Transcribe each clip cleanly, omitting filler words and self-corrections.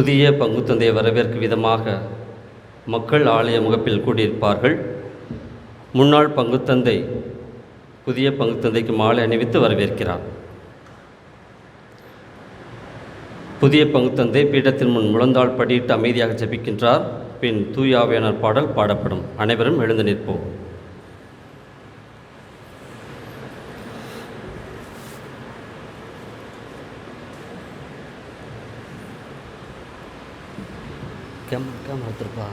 புதிய பங்குத்தந்தையை வரவேற்கும் விதமாக மக்கள் ஆலய முகப்பில் கூடியிருப்பார்கள். முன்னாள் பங்குத்தந்தை புதிய பங்குத்தந்தைக்கு மாலை அணிவித்து வரவேற்கிறார். புதிய பங்குத்தந்தை பீடத்தின் முன் முழந்தாள் படியிட்டு அமைதியாக ஜெபிக்கின்றார். பின் தூய ஆவியானவர் பாடல் பாடப்படும். அனைவரும் எழுந்து நிற்போம். கேமரா எடுத்துருப்பா.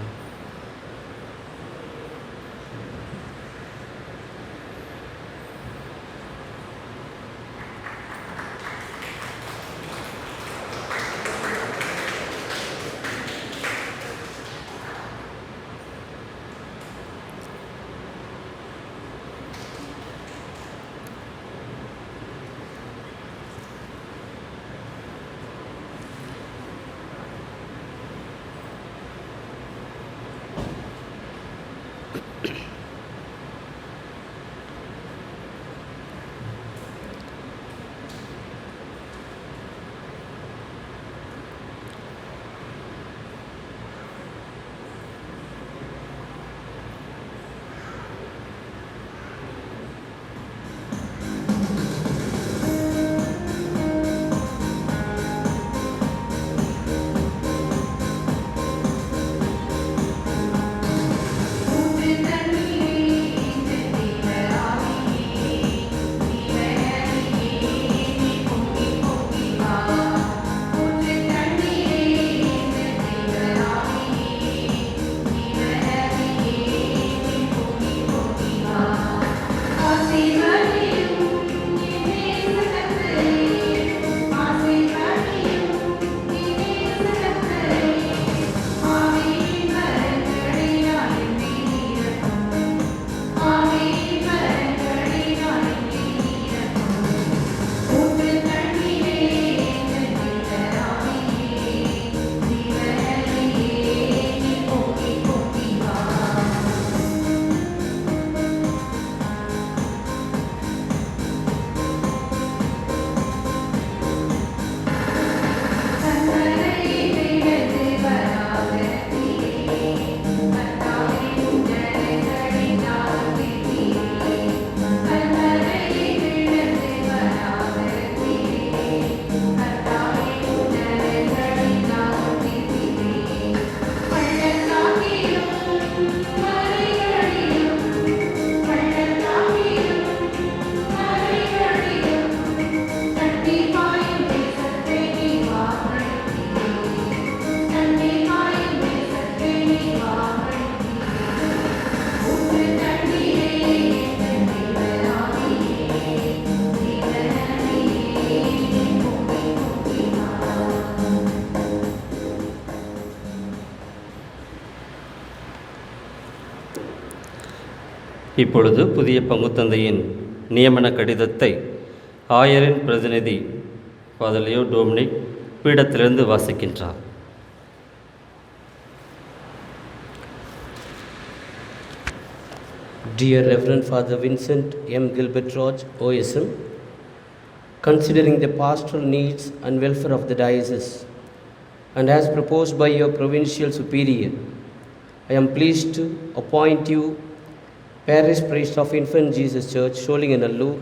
இப்பொழுது புதிய பங்குத்தந்தையின் நியமன கடிதத்தை ஆயரின் பிரதிநிதி ஃபாதர் லியோ டோமினிக் பீடத்திலிருந்து வாசிக்கின்றார். Dear Reverend Father Vincent M. Gilbert George, OSM, considering the pastoral needs and welfare of the diocese, and as proposed by your provincial superior, I am pleased to appoint you Parish Priest of Infant Jesus Church, Solingen-Nallur,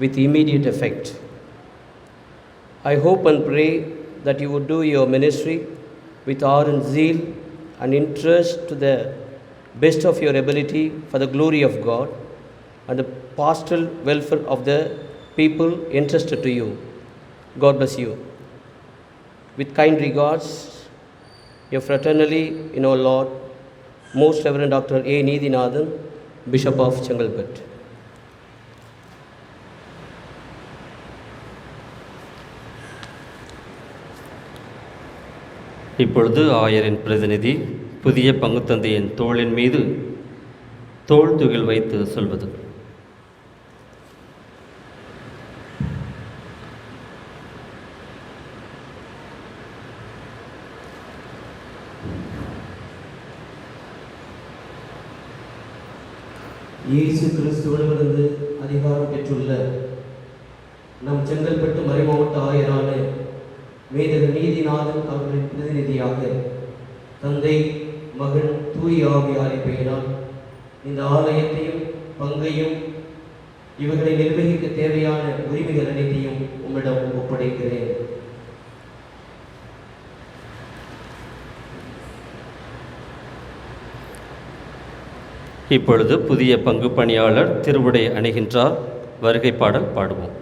with immediate effect. I hope and pray that you would do your ministry with ardent zeal and interest to the best of your ability for the glory of God and the pastoral welfare of the people entrusted to you. God bless you. With kind regards, your fraternally in our Lord, Most Reverend Dr. A. Needhinathan, Bishop of Chengalpet. இப்பொழுது ஆயரின் பிரதிநிதி புதிய பங்குத்தந்தையின் தோளின் மீது தோள் துகில் வைத்து சொல்வது. இயேசு கிறிஸ்துவிடமிருந்து அதிகாரம் பெற்றுள்ள நம் செங்கல்பட்டு மறைமாவட்ட ஆயரான மேதகு நீதிநாதன் அவர்களின் பிரதிநிதியாக தந்தை, மகன், தூய ஆவியாரை பெயரால் இந்த ஆலயத்தையும் பங்கையும் இவர்களை நிர்வகிக்க தேவையான உரிமைகள் அனைத்தையும் உம்மிடம் ஒப்படைக்கிறேன். இப்பொழுது புதிய பங்கு பணியாளர் திருவுடை அணிகின்றார். வருகை பாடல் பாடுவோம்.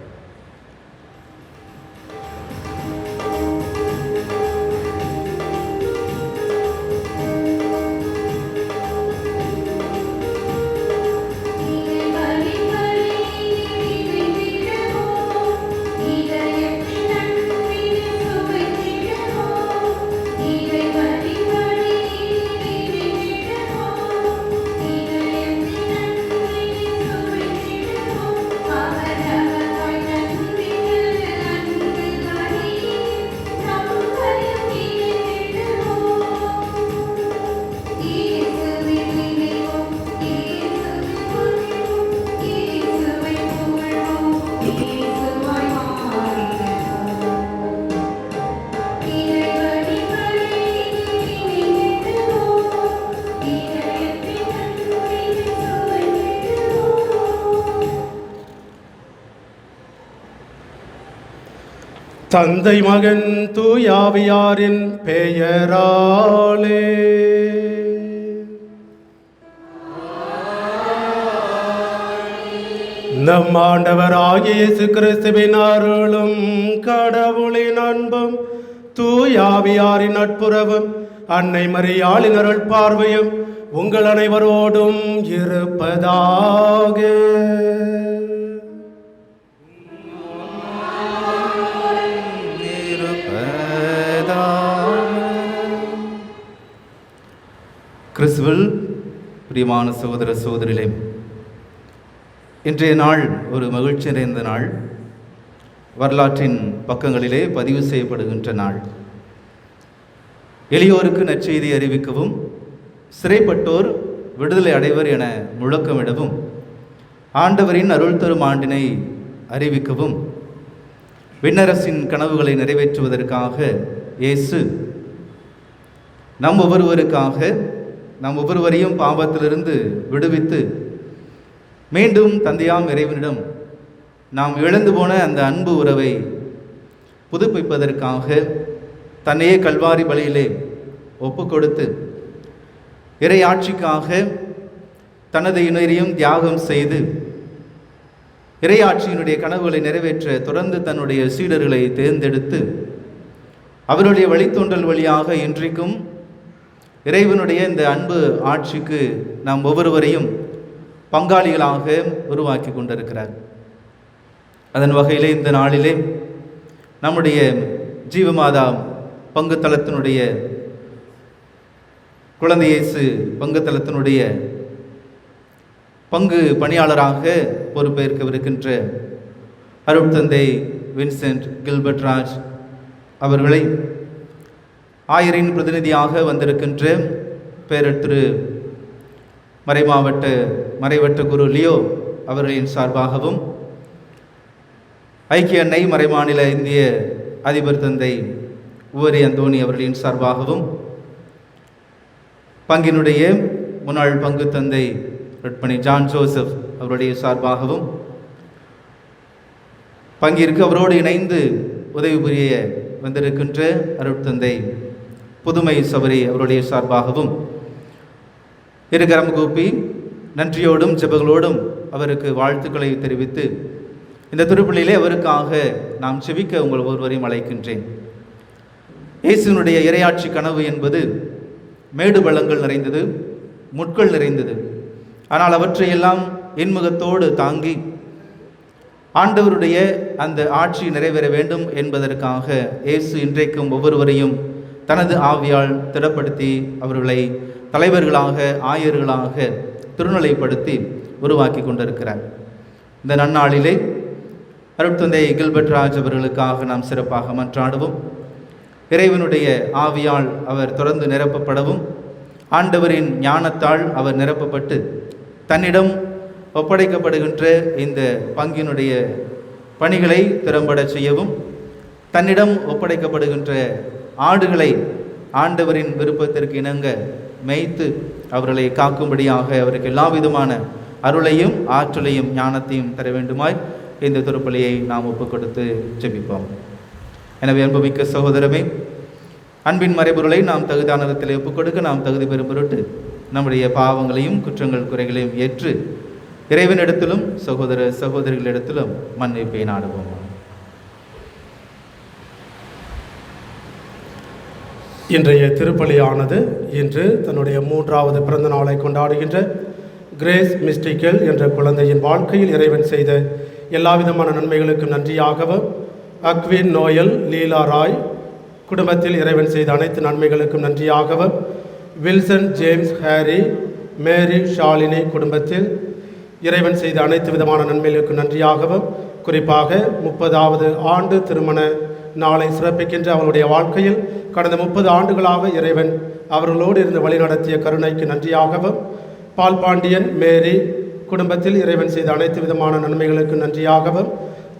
தந்தை, மகன், தூயாவியாரின் பெயராலே. நம் ஆண்டவராகிய இயேசு கிறிஸ்துவின் அருளும் கடவுளின் அன்பும் தூயாவியாரின் நட்புறவும் அன்னை மரியாளின் அருள் பார்வையும் உங்கள் அனைவரோடும் இருப்பதாக. கிறிஸ்துவில் பிரியமான சகோதர சகோதரிகளே, இன்றைய நாள் ஒரு மகிழ்ச்சி நிறைந்த நாள். வரலாற்றின் பக்கங்களிலே பதிவு செய்யப்படுகின்ற நாள். எளியோருக்கு நற்செய்தி அறிவிக்கவும், சிறைப்பட்டோர் விடுதலை அடைவர் என முழக்கமிடவும், ஆண்டவரின் அருள் தரும் ஆண்டினை அறிவிக்கவும், விண்ணரசின் கனவுகளை நிறைவேற்றுவதற்காக இயேசு நம் ஒவ்வொருவருக்காக நம் ஒவ்வொருவரையும் பாவத்திலிருந்து விடுவித்து மீண்டும் தந்தையாம் இறைவனிடம் நாம் இழந்து போன அந்த அன்பு உறவை புதுப்பிப்பதற்காக தன்னையே கல்வாரி பலியிலே ஒப்பு கொடுத்து இறையாட்சிக்காக தனது இணையையும் தியாகம் செய்து இறையாட்சியினுடைய கனவுகளை நிறைவேற்ற தொடர்ந்து தன்னுடைய சீடர்களை தேர்ந்தெடுத்து அவருடைய வழித்தோன்றல் வழியாக இன்றைக்கும் இறைவனுடைய இந்த அன்பு ஆட்சிக்கு நாம் ஒவ்வொருவரையும் பங்காளிகளாக உருவாக்கி கொண்டிருக்கிறார். அதன் வகையிலே இந்த நாளிலே நம்முடைய ஜீவமாதா பங்கு தளத்தினுடைய குழந்தை இயேசு பங்கு தளத்தினுடைய பங்கு பணியாளராக பொறுப்பேற்கவிருக்கின்ற அருட்தந்தை வின்சென்ட் கில்பர்ட் ராஜ் அவர்களை, ஆயரின் பிரதிநிதியாக வந்திருக்கின்ற பேரத்திரு மறைவட்ட குரு லியோ அவர்களின் சார்பாகவும், ஐக்கிய அன்னை மறைமாநில இந்திய அதிபர் தந்தை உவரி அந்தோணி அவர்களின் சார்பாகவும், பங்கினுடைய முன்னாள் பங்கு தந்தை ரட்பணி ஜான் ஜோசப் அவருடைய சார்பாகவும், பங்கிற்கு அவரோடு இணைந்து உதவி புரிய வந்திருக்கின்ற அருட்தந்தை புதுமை சபரி அவருடைய சார்பாகவும் இருகரம் கூப்பி நன்றியோடும் ஜெபங்களோடும் அவருக்கு வாழ்த்துக்களை தெரிவித்து இந்த திருப்பலியிலே அவருக்காக நாம் செபிக்க உங்கள் ஒருவரையும் அழைக்கின்றேன். இயேசுவினுடைய இறையாட்சி கனவு என்பது மேடு பள்ளங்கள் நிறைந்தது, முட்கள் நிறைந்தது. ஆனால் அவற்றையெல்லாம் இன்முகத்தோடு தாங்கி ஆண்டவருடைய அந்த ஆட்சி நிறைவேற வேண்டும் என்பதற்காக இயேசு இன்றைக்கும் ஒவ்வொருவரையும் தனது ஆவியால் திடப்படுத்தி அவர்களை தலைவர்களாக, ஆயர்களாக திருநிலைப்படுத்தி உருவாக்கி கொண்டிருக்கிறார். இந்த நன்னாளிலே அருட்தந்தை கில்பர்ட் ராஜ் அவர்களுக்காக நாம் சிறப்பாக மன்றாடுவோம். இறைவனுடைய ஆவியால் அவர் தொடர்ந்து நிரப்பப்படவும், ஆண்டவரின் ஞானத்தால் அவர் நிரப்பப்பட்டு தன்னிடம் ஒப்படைக்கப்படுகின்ற இந்த பங்கினுடைய பணிகளை திறம்பட செய்யவும், தன்னிடம் ஒப்படைக்கப்படுகின்ற ஆடுகளை ஆண்டவரின் விருப்பத்திற்கு இணங்க மேய்த்து அவர்களை காக்கும்படியாக அவருக்கு எல்லா விதமான அருளையும் ஆற்றலையும் ஞானத்தையும் தர வேண்டுமாய் இந்த திருப்பலியை நாம் ஒப்புக் கொடுத்து ஜெபிப்போம். எனவே அன்புமிக்க சகோதரமே, அன்பின் மறைபொருளை நாம் தகுதியான விதத்தில் ஒப்புக் கொடுக்க நாம் தகுதி பெறும் பொருட்டு நம்முடைய பாவங்களையும் குற்றங்கள் குறைகளையும் ஏற்று இறைவனிடத்திலும் சகோதர சகோதரிகளிடத்திலும் மன்னிப்பை நாடுவோம். இன்றைய திருப்பலியானது இன்று தன்னுடைய 3வது பிறந்த நாளை கொண்டாடுகின்ற கிரேஸ் மிஸ்டிக்கல் என்ற குழந்தையின் வாழ்க்கையில் இறைவன் செய்த எல்லா விதமான நன்மைகளுக்கும் நன்றியாகவும், அக்வின் நோயல் லீலா ராய் குடும்பத்தில் இறைவன் செய்த அனைத்து நன்மைகளுக்கும் நன்றியாகவும், வில்சன் ஜேம்ஸ் ஹாரி மேரி ஷாலினி குடும்பத்தில் இறைவன் செய்த அனைத்து விதமான நன்மைகளுக்கும் நன்றியாகவும், குறிப்பாக 30வது ஆண்டு திருமண நாளை சிறப்பிக்கின்ற அவருடைய வாழ்க்கையில் கடந்த 30 ஆண்டுகளாக இறைவன் அவர்களோடு இருந்து வழிநடத்திய கருணைக்கு நன்றியாகவும், பால்பாண்டியன் மேரி குடும்பத்தில் இறைவன் செய்த அனைத்து விதமான நன்மைகளுக்கு நன்றியாகவும்,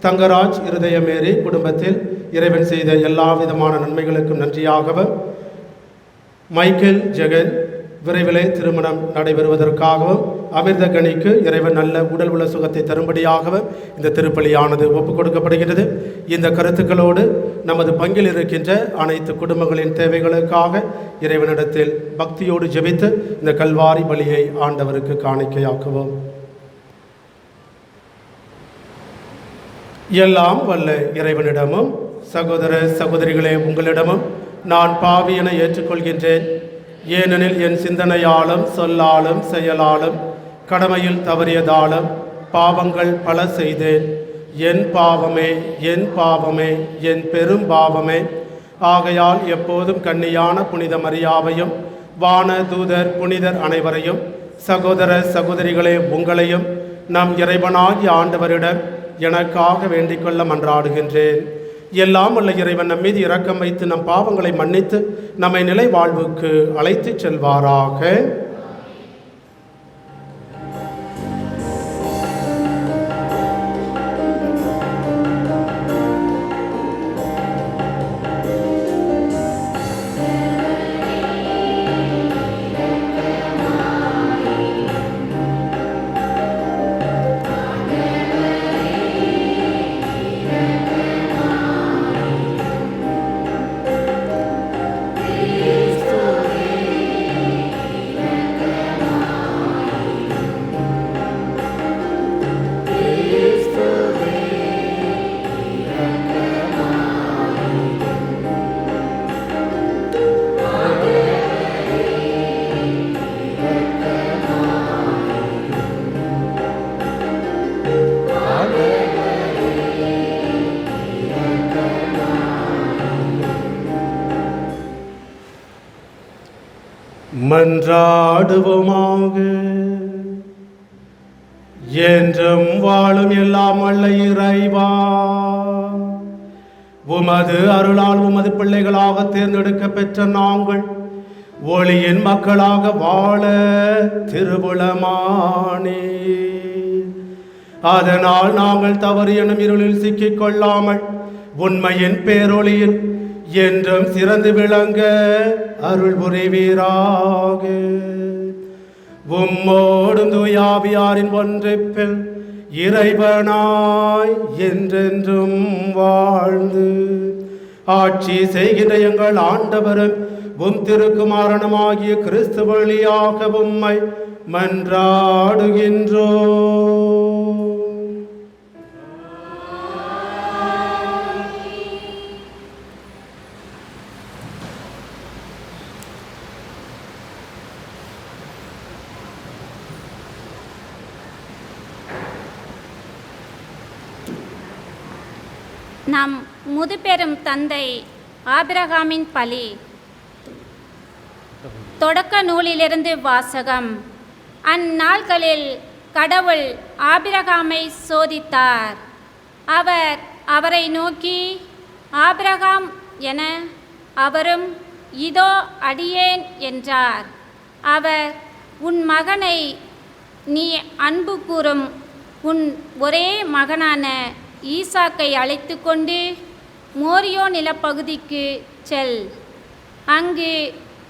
தங்கராஜ் இருதய மேரி குடும்பத்தில் இறைவன் செய்த எல்லா விதமான நன்மைகளுக்கும் நன்றியாகவும், மைக்கேல் ஜெகன் விரைவிலே திருமணம் நடைபெறுவதற்காகவும், அமிர்தகனிக்கு இறைவன் நல்ல உடல் உள்ள சுகத்தை தரும்படியாகவும் இந்த திருப்பலியானது ஒப்புக் கொடுக்கப்படுகிறது. இந்த கருத்துக்களோடு நமது பங்கில் இருக்கின்ற அனைத்து குடும்பங்களின் தேவைகளுக்காக இறைவனிடத்தில் பக்தியோடு ஜெபித்து இந்த கல்வாரி பலியை ஆண்டவருக்கு காணிக்கையாக்குவோம். எல்லாம் வல்ல இறைவனிடமும் சகோதர சகோதரிகளே, உங்களிடமும் நான் பாவி என ஏற்றுக்கொள்கின்றேன். ஏனெனில் என் சிந்தனையாலும் சொல்லாலும் செயலாலும் கடமையில் தவறியதாலும் பாவங்கள் பல செய்தேன். என் பாவமே, என் பாவமே, என் பெரும் பாவமே. ஆகையால் எப்போதும் கன்னியான புனித மரியாவையும் வான தூதர் புனிதர் அனைவரையும் சகோதர சகோதரிகளே உங்களையும் நம் இறைவனாகிய ஆண்டவரிடம் எனக்காக வேண்டிக் கொள்ள மன்றாடுகின்றேன். எல்லாம் வல்ல இறைவன் நம் மீது இரக்கம் வைத்து நம் பாவங்களை மன்னித்து நம்மை நிலை வாழ்வுக்கு அழைத்துச் செல்வாராக. மன்றாடுவோமாக. என்றும் வாழும் எல்லாம் வல்ல இறைவா, உமது அருளால் உமது பிள்ளைகளாக தேர்ந்தெடுக்க பெற்ற நாங்கள் ஒளியின் மக்களாக வாழ திருவுளமானே. அதனால் நாங்கள் தவறு எனும் இருளில் சிக்கிக் கொள்ளாமல் உண்மையின் பேரொளியில் என்றும் சிறந்து விளங்க அருள் புரிவீராக. உம்மோடும் தூயாவியாரின் ஒன்றிப்பில் இறைவனாய் என்றென்றும் வாழ்ந்து ஆட்சி செய்கின்ற எங்கள் ஆண்டவரும் உம் திருக்குமாரனுமாகிய கிறிஸ்து வழியாக உம்மை மன்றாடுகின்றோம். நம் முதுபெரும் தந்தை ஆபிரகாமின் பலி. தொடக்க நூலிலிருந்து வாசகம். அந்நாள்களில் கடவுள் ஆபிரகாமை சோதித்தார். அவர் அவரை நோக்கி, ஆபிரகாம் என. அவரும், இதோ அடியேன் என்றார். அவர், உன் மகனை நீ அன்பு கூறும் உன் ஒரே மகனான ஈசாக்கை அழைத்து கொண்டு மோரியோ நிலப்பகுதிக்கு செல். அங்கு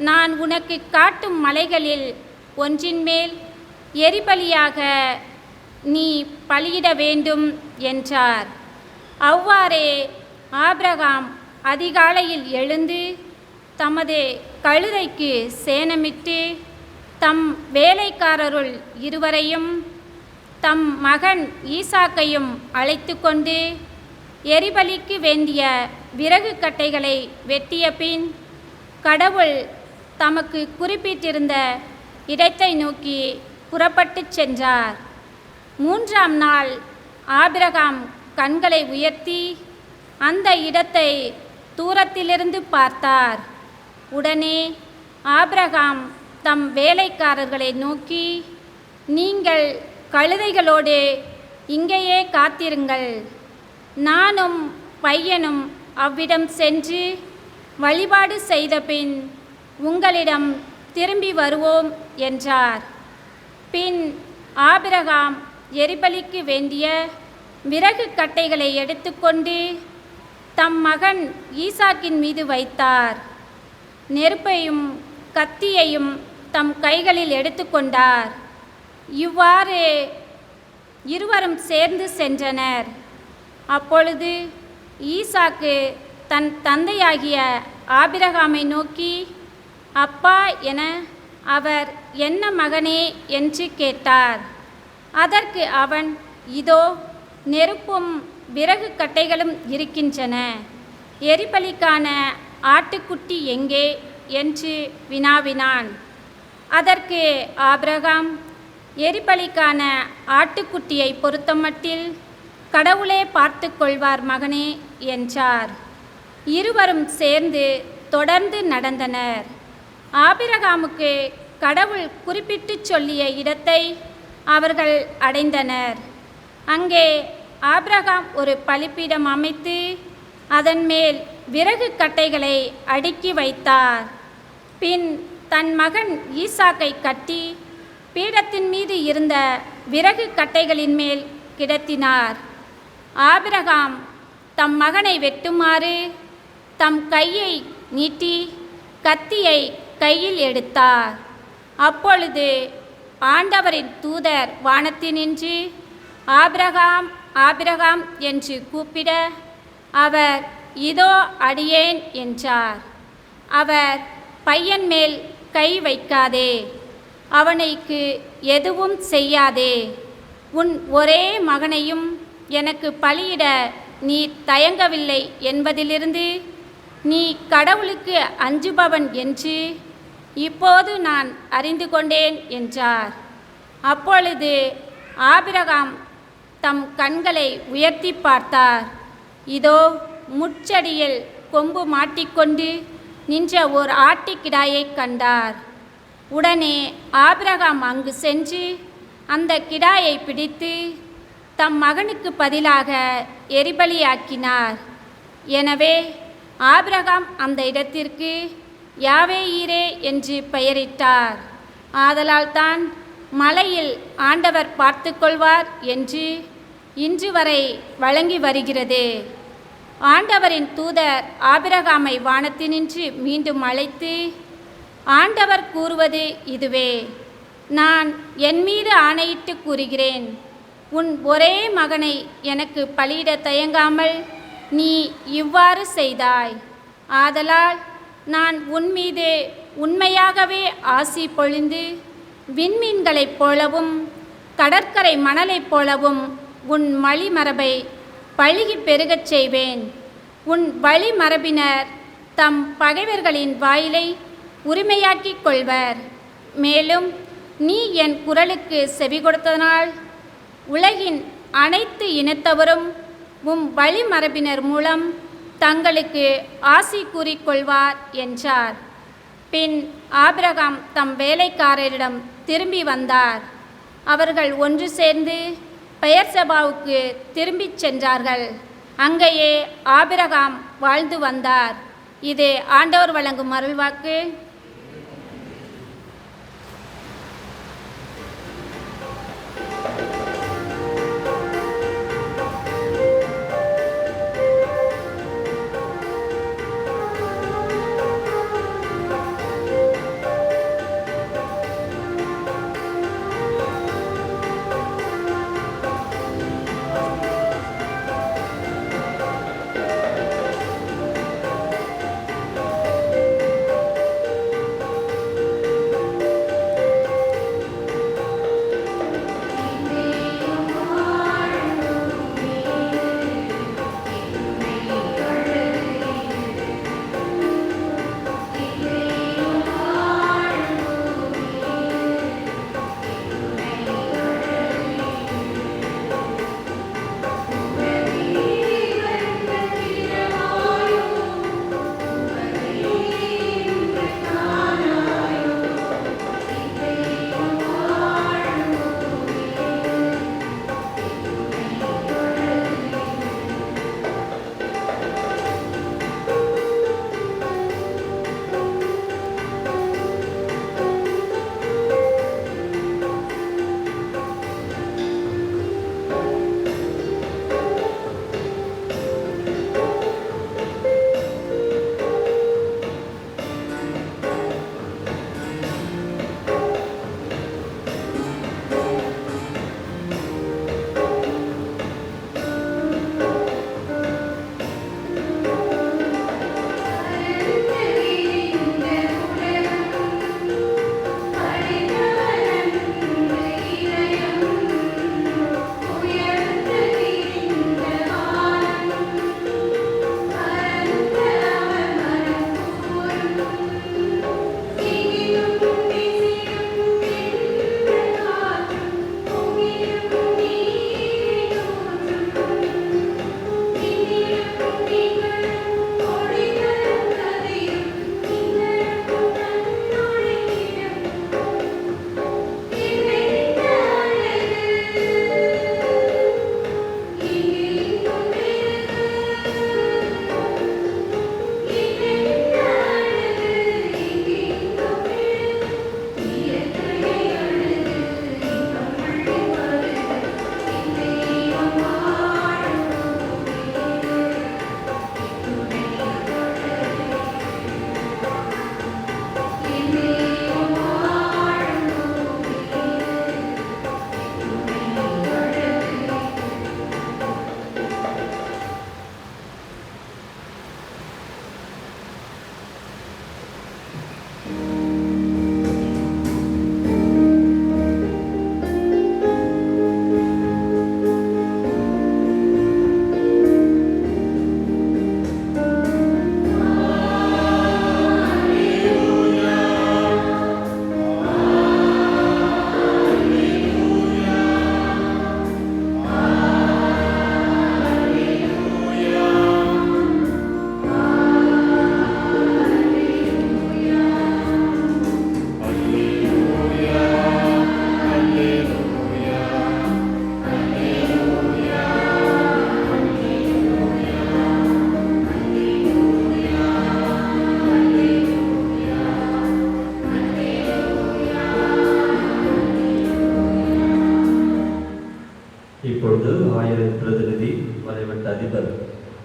நான் உனக்கு காட்டும் மலைகளில் ஒன்றின் மேல் எரிபலியாக நீ பலியிட வேண்டும் என்றார். அவ்வாறே ஆபிரகாம் அதிகாலையில் எழுந்து தமது கழுதைக்கு சேணமிட்டு தம் வேலைக்காரருள் இருவரையும் தம் மகன் ஈசாக்கையும் அழைத்து கொண்டு எரிபலிக்கு வேண்டிய விறகு கட்டைகளை வெட்டிய பின் கடவுள் தமக்கு குறிப்பிட்டிருந்த இடத்தை நோக்கி புறப்பட்டுச் சென்றார். 3ஆம் நாள் ஆபிரகாம் கண்களை உயர்த்தி அந்த இடத்தை தூரத்திலிருந்து பார்த்தார். உடனே ஆபிரகாம் தம் வேலைக்காரர்களை நோக்கி, நீங்கள் கழுதைகளோடு இங்கேயே காத்திருங்கள், நானும் பையனும் அவ்விடம் சென்று வழிபாடு செய்தபின் உங்களிடம் திரும்பி வருவோம் என்றார். பின் ஆபிரகாம் எரிபலிக்கு வேண்டிய விறகு கட்டைகளை எடுத்துக்கொண்டு தம் மகன் ஈசாக்கின் மீது வைத்தார். நெருப்பையும் கத்தியையும் தம் கைகளில் எடுத்துக்கொண்டார். இவ்வாறு இருவரும் சேர்ந்து சென்றனர். அப்பொழுது ஈசாக்கு தன் தந்தையாகிய ஆபிரகாமை நோக்கி, அப்பா என அவர் என்ன மகனே என்று கேட்டார். அதற்கு அவன், இதோ நெருப்பும் விறகு கட்டைகளும் இருக்கின்றன, எரிபலிக்கான ஆட்டுக்குட்டி எங்கே என்று வினாவினான். அதற்கு ஆபிரகாம், எரிபலிக்கான ஆட்டுக்குட்டியை பொறுத்தமட்டில் கடவுளே பார்த்து கொள்வார் மகனே என்றார். இருவரும் சேர்ந்து தொடர்ந்து நடந்தனர். ஆபிரகாமுக்கு கடவுள் குறிப்பிட்டு சொல்லிய இடத்தை அவர்கள் அடைந்தனர். அங்கே ஆபிரகாம் ஒரு பலிபீடம் அமைத்து அதன் மேல் விறகு கட்டைகளை அடுக்கி வைத்தார். பின் தன் மகன் ஈசாக்கை கட்டி பீடத்தின் மீது இருந்த விறகு கட்டைகளின் மேல் கிடத்தினார். ஆபிரகாம் தம் மகனை வெட்டுமாறு தம் கையை நீட்டி கத்தியை கையில் எடுத்தார். அப்பொழுது ஆண்டவரின் தூதர் வானத்தினின்று ஆபிரகாம் ஆபிரகாம் என்று கூப்பிட அவர், இதோ அடியேன் என்றார். அவர், பையன் மேல் கை வைக்காதே, அவனுக்கு எதுவும் செய்யாதே, உன் ஒரே மகனையும் எனக்கு பலியிட நீ தயங்கவில்லை என்பதிலிருந்து நீ கடவுளுக்கு அஞ்சுபவன் என்று இப்போது நான் அறிந்து கொண்டேன் என்றார். அப்பொழுது ஆபிரகாம் தம் கண்களை உயர்த்தி பார்த்தார். இதோ முட்செடியில் கொம்பு மாட்டிக்கொண்டு நின்ற ஓர் ஆட்டுக்கிடாயை கண்டார். உடனே ஆபிரகாம் அங்கு சென்று அந்த கிடாயை பிடித்து தம் மகனுக்கு பதிலாக எரிபலியாக்கினார். எனவே ஆபிரகாம் அந்த இடத்திற்கு யாவேயீரே என்று பெயரிட்டார். ஆதலால் தான் மலையில் ஆண்டவர் பார்த்து கொள்வார் என்று இன்று வரை வழங்கி வருகிறது. ஆண்டவரின் தூதர் ஆபிரகாமை வானத்தினின்று மீண்டும் அழைத்து, ஆண்டவர் கூறுவது இதுவே, நான் என் மீது ஆணையிட்டு கூறுகிறேன், உன் ஒரே மகனை எனக்கு பலியிட தயங்காமல் நீ இவ்வாறு செய்தாய். ஆதலால் நான் உன் மீது உண்மையாகவே ஆசி பொழிந்து விண்மீன்களைப் போலவும் கடற்கரை மணலைப் போலவும் உன் மலிமரபை பழுகி பெருகச் செய்வேன். உன் வழிமரபினர் தம் பகைவர்களின் வாயிலை உரிமையாக்கிக் கொள்வர். மேலும் நீ என் குரலுக்கு செவி கொடுத்ததனால் உலகின் அனைத்து இனத்தவரும் உம் வழிமரபினர் மூலம் தங்களுக்கு ஆசி கூறிக்கொள்வார் என்றார். பின் ஆபிரகாம் தம் வேலைக்காரரிடம் திரும்பி வந்தார். அவர்கள் ஒன்று சேர்ந்து பெயர்செபாவுக்கு திரும்பிச் சென்றார்கள். அங்கேயே ஆபிரகாம் வாழ்ந்து வந்தார். இது ஆண்டவர் வழங்கும் அருள்வாக்கு.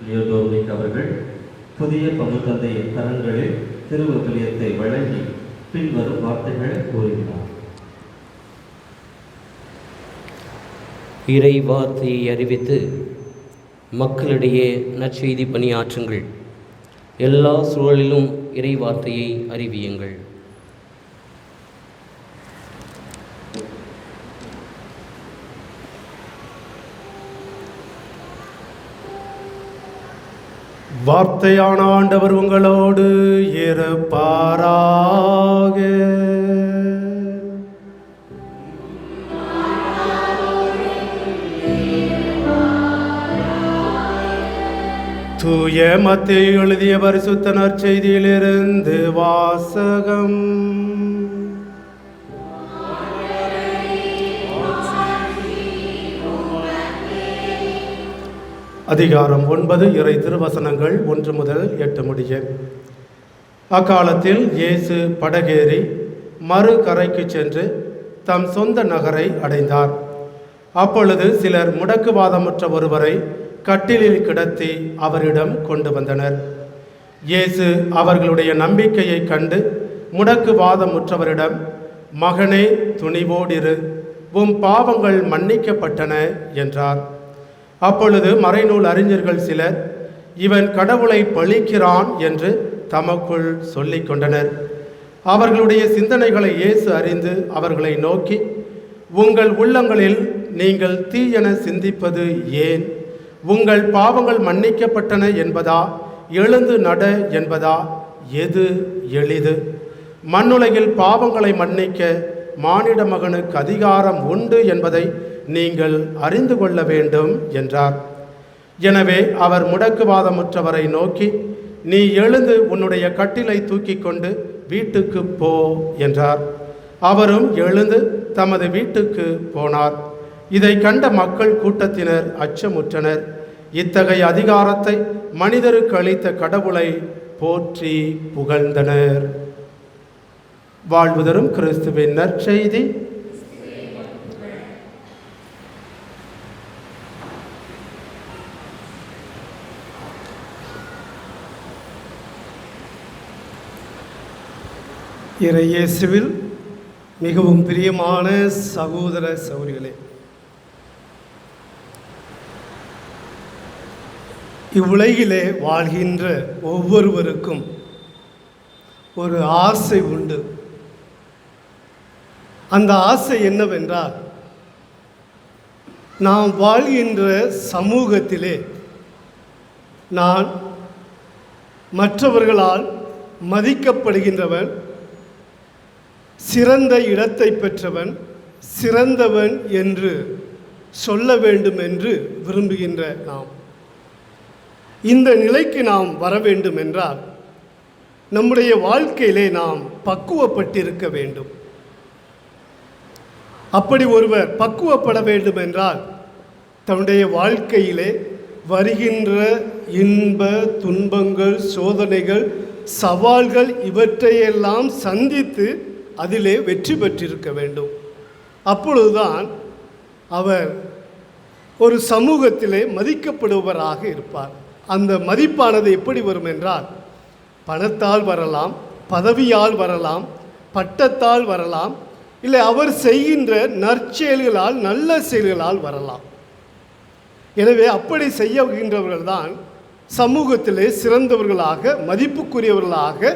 லியோடோனிக் அவர்கள் புதிய பங்குத்தந்தையின் கரங்களில் திருவிவிலியத்தை வழங்கி பின்வரும் வார்த்தைகளை கூறுகிறார். இறை வார்த்தையை அறிவித்து மக்களிடையே நற்செய்தி பணியாற்றுங்கள். எல்லா சூழலிலும் இறை வார்த்தையை அறிவியுங்கள். வார்த்தையான ஆண்டவர் உங்களோடு இருப்பாராக. தூய மத்தேயு எழுதிய பரிசுத்த நற்செய்தியிலிருந்து வாசகம். அதிகாரம் 9 இறை திருவசனங்கள் 1 முதல் 8 முடிய. அக்காலத்தில் இயேசு படகேறி மறு கரைக்கு சென்று தம் சொந்த நகரை அடைந்தார். அப்பொழுது சிலர் முடக்குவாதமுற்ற ஒருவரை கட்டிலில் கிடத்தி அவரிடம் கொண்டு வந்தனர். இயேசு அவர்களுடைய நம்பிக்கையை கண்டு முடக்குவாதமுற்றவரிடம், மகனே, துணிவோடிரு, உம் பாவங்கள் மன்னிக்கப்பட்டன என்றார். அப்பொழுது மறைநூல் அறிஞர்கள் சிலர், இவன் கடவுளை பழிக்கிறான் என்று தமக்குள் சொல்லிக் கொண்டனர். அவர்களுடைய சிந்தனைகளை இயேசு அறிந்து அவர்களை நோக்கி, உங்கள் உள்ளங்களில் நீங்கள் தீயென சிந்திப்பது ஏன்? உங்கள் பாவங்கள் மன்னிக்கப்பட்டன என்பதா, எழுந்து நட என்பதா? எது எளிது? மண்ணுலகில் பாவங்களை மன்னிக்க மானிட மகனுக்கு அதிகாரம் உண்டு என்பதை நீங்கள் அறிந்து கொள்ள வேண்டும் என்றார். எனவே அவர் முடக்குவாதமுற்றவரை நோக்கி, நீ எழுந்து உன்னுடைய கட்டிலை தூக்கி கொண்டு வீட்டுக்கு போ என்றார். அவரும் எழுந்து தமது வீட்டுக்கு போனார். இதை கண்ட மக்கள் கூட்டத்தினர் அச்சமுற்றனர். இத்தகைய அதிகாரத்தை மனிதருக்கு அளித்த கடவுளை போற்றி புகழ்ந்தனர். வாழ்வு தரும் கிறிஸ்துவின் நற்செய்தி. இறையேசுவில் மிகவும் பிரியமான சகோதர சகோதரிகளே, இவ்வுலகிலே வாழ்கின்ற ஒவ்வொருவருக்கும் ஒரு ஆசை உண்டு. அந்த ஆசை என்னவென்றால், நாம் வாழ்கின்ற சமூகத்திலே நான் மற்றவர்களால் மதிக்கப்படுகின்றவன், சிறந்த இடத்தை பெற்றவன், சிறந்தவன் என்று சொல்ல வேண்டும் என்று விரும்புகின்ற நாம் இந்த நிலைக்கு நாம் வர வேண்டும் என்றால் நம்முடைய வாழ்க்கையிலே நாம் பக்குவப்பட்டிருக்க வேண்டும். அப்படி ஒருவர் பக்குவப்பட வேண்டும் என்றால் தன்னுடைய வாழ்க்கையிலே வருகின்ற இன்ப துன்பங்கள், சோதனைகள், சவால்கள் இவற்றையெல்லாம் சந்தித்து அதிலே வெற்றி பெற்றிருக்க வேண்டும். அப்பொழுதுதான் அவர் ஒரு சமூகத்திலே மதிக்கப்படுபவராக இருப்பார். அந்த மதிப்பானது எப்படி வரும் என்றால், பணத்தால் வரலாம், பதவியால் வரலாம், பட்டத்தால் வரலாம், இல்லை அவர் செய்கின்ற நற்செயல்களால், நல்ல செயல்களால் வரலாம். எனவே அப்படி செய்கின்றவர்கள்தான் சமூகத்திலே சிறந்தவர்களாக, மதிப்புக்குரியவர்களாக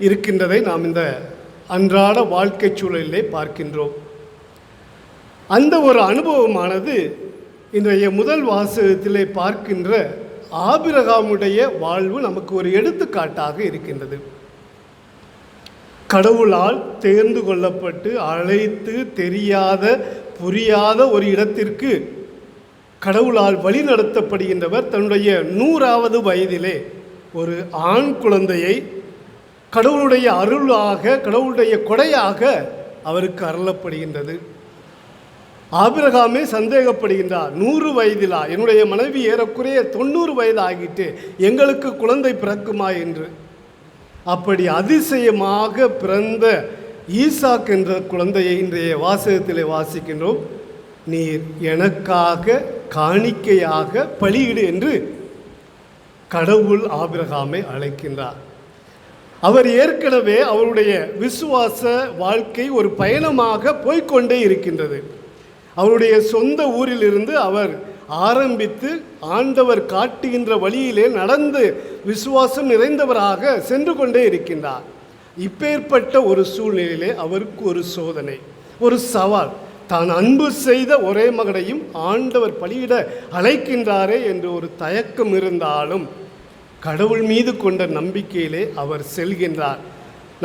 இருக்கின்றதை நாம் இந்த அன்றாட வாழ்க்கை சூழலிலே பார்க்கின்றோம். அந்த ஒரு அனுபவமானது இன்றைய முதல் வாசகத்திலே பார்க்கின்ற ஆபிரகாமுடைய வாழ்வு நமக்கு ஒரு எடுத்துக்காட்டாக இருக்கின்றது. கடவுளால் தேர்ந்து கொள்ளப்பட்டு அழைத்து தெரியாத புரியாத ஒரு இடத்திற்கு கடவுளால் வழி நடத்தப்படுகின்றவர் தன்னுடைய 100வது வயதிலே ஒரு ஆண் குழந்தையை கடவுளுடைய அருளாக, கடவுளுடைய கொடையாக அவருக்கு அருளப்படுகின்றது. ஆபிரகாமே சந்தேகப்படுகின்றார், 100 வயதிலா, என்னுடைய மனைவி ஏறக்குறைய 90 வயது ஆகிட்டு எங்களுக்கு குழந்தை பிறக்குமா என்று. அப்படி அதிசயமாக பிறந்த ஈசாக் என்ற குழந்தையை இன்றைய வாசகத்திலே வாசிக்கின்றோம். நீர் எனக்காக காணிக்கையாக பலியிடு என்று கடவுள் ஆபிரகாமை அழைக்கின்றார். அவர் ஏற்கனவே அவருடைய விசுவாச வாழ்க்கை ஒரு பயணமாக போய்க்கொண்டே இருக்கின்றது. அவருடைய சொந்த ஊரிலிருந்து அவர் ஆரம்பித்து ஆண்டவர் காட்டுகின்ற வழியிலே நடந்து விசுவாசம் நிறைந்தவராக சென்று கொண்டே இருக்கின்றார். இப்பேற்பட்ட ஒரு சூழ்நிலையிலே அவருக்கு ஒரு சோதனை, ஒரு சவால். தான் அன்பு செய்த ஒரே மகனையும் ஆண்டவர் பலியிட அழைக்கின்றாரே என்று ஒரு தயக்கம் இருந்தாலும் கடவுள் மீது கொண்ட நம்பிக்கையிலே அவர் செல்கின்றார்.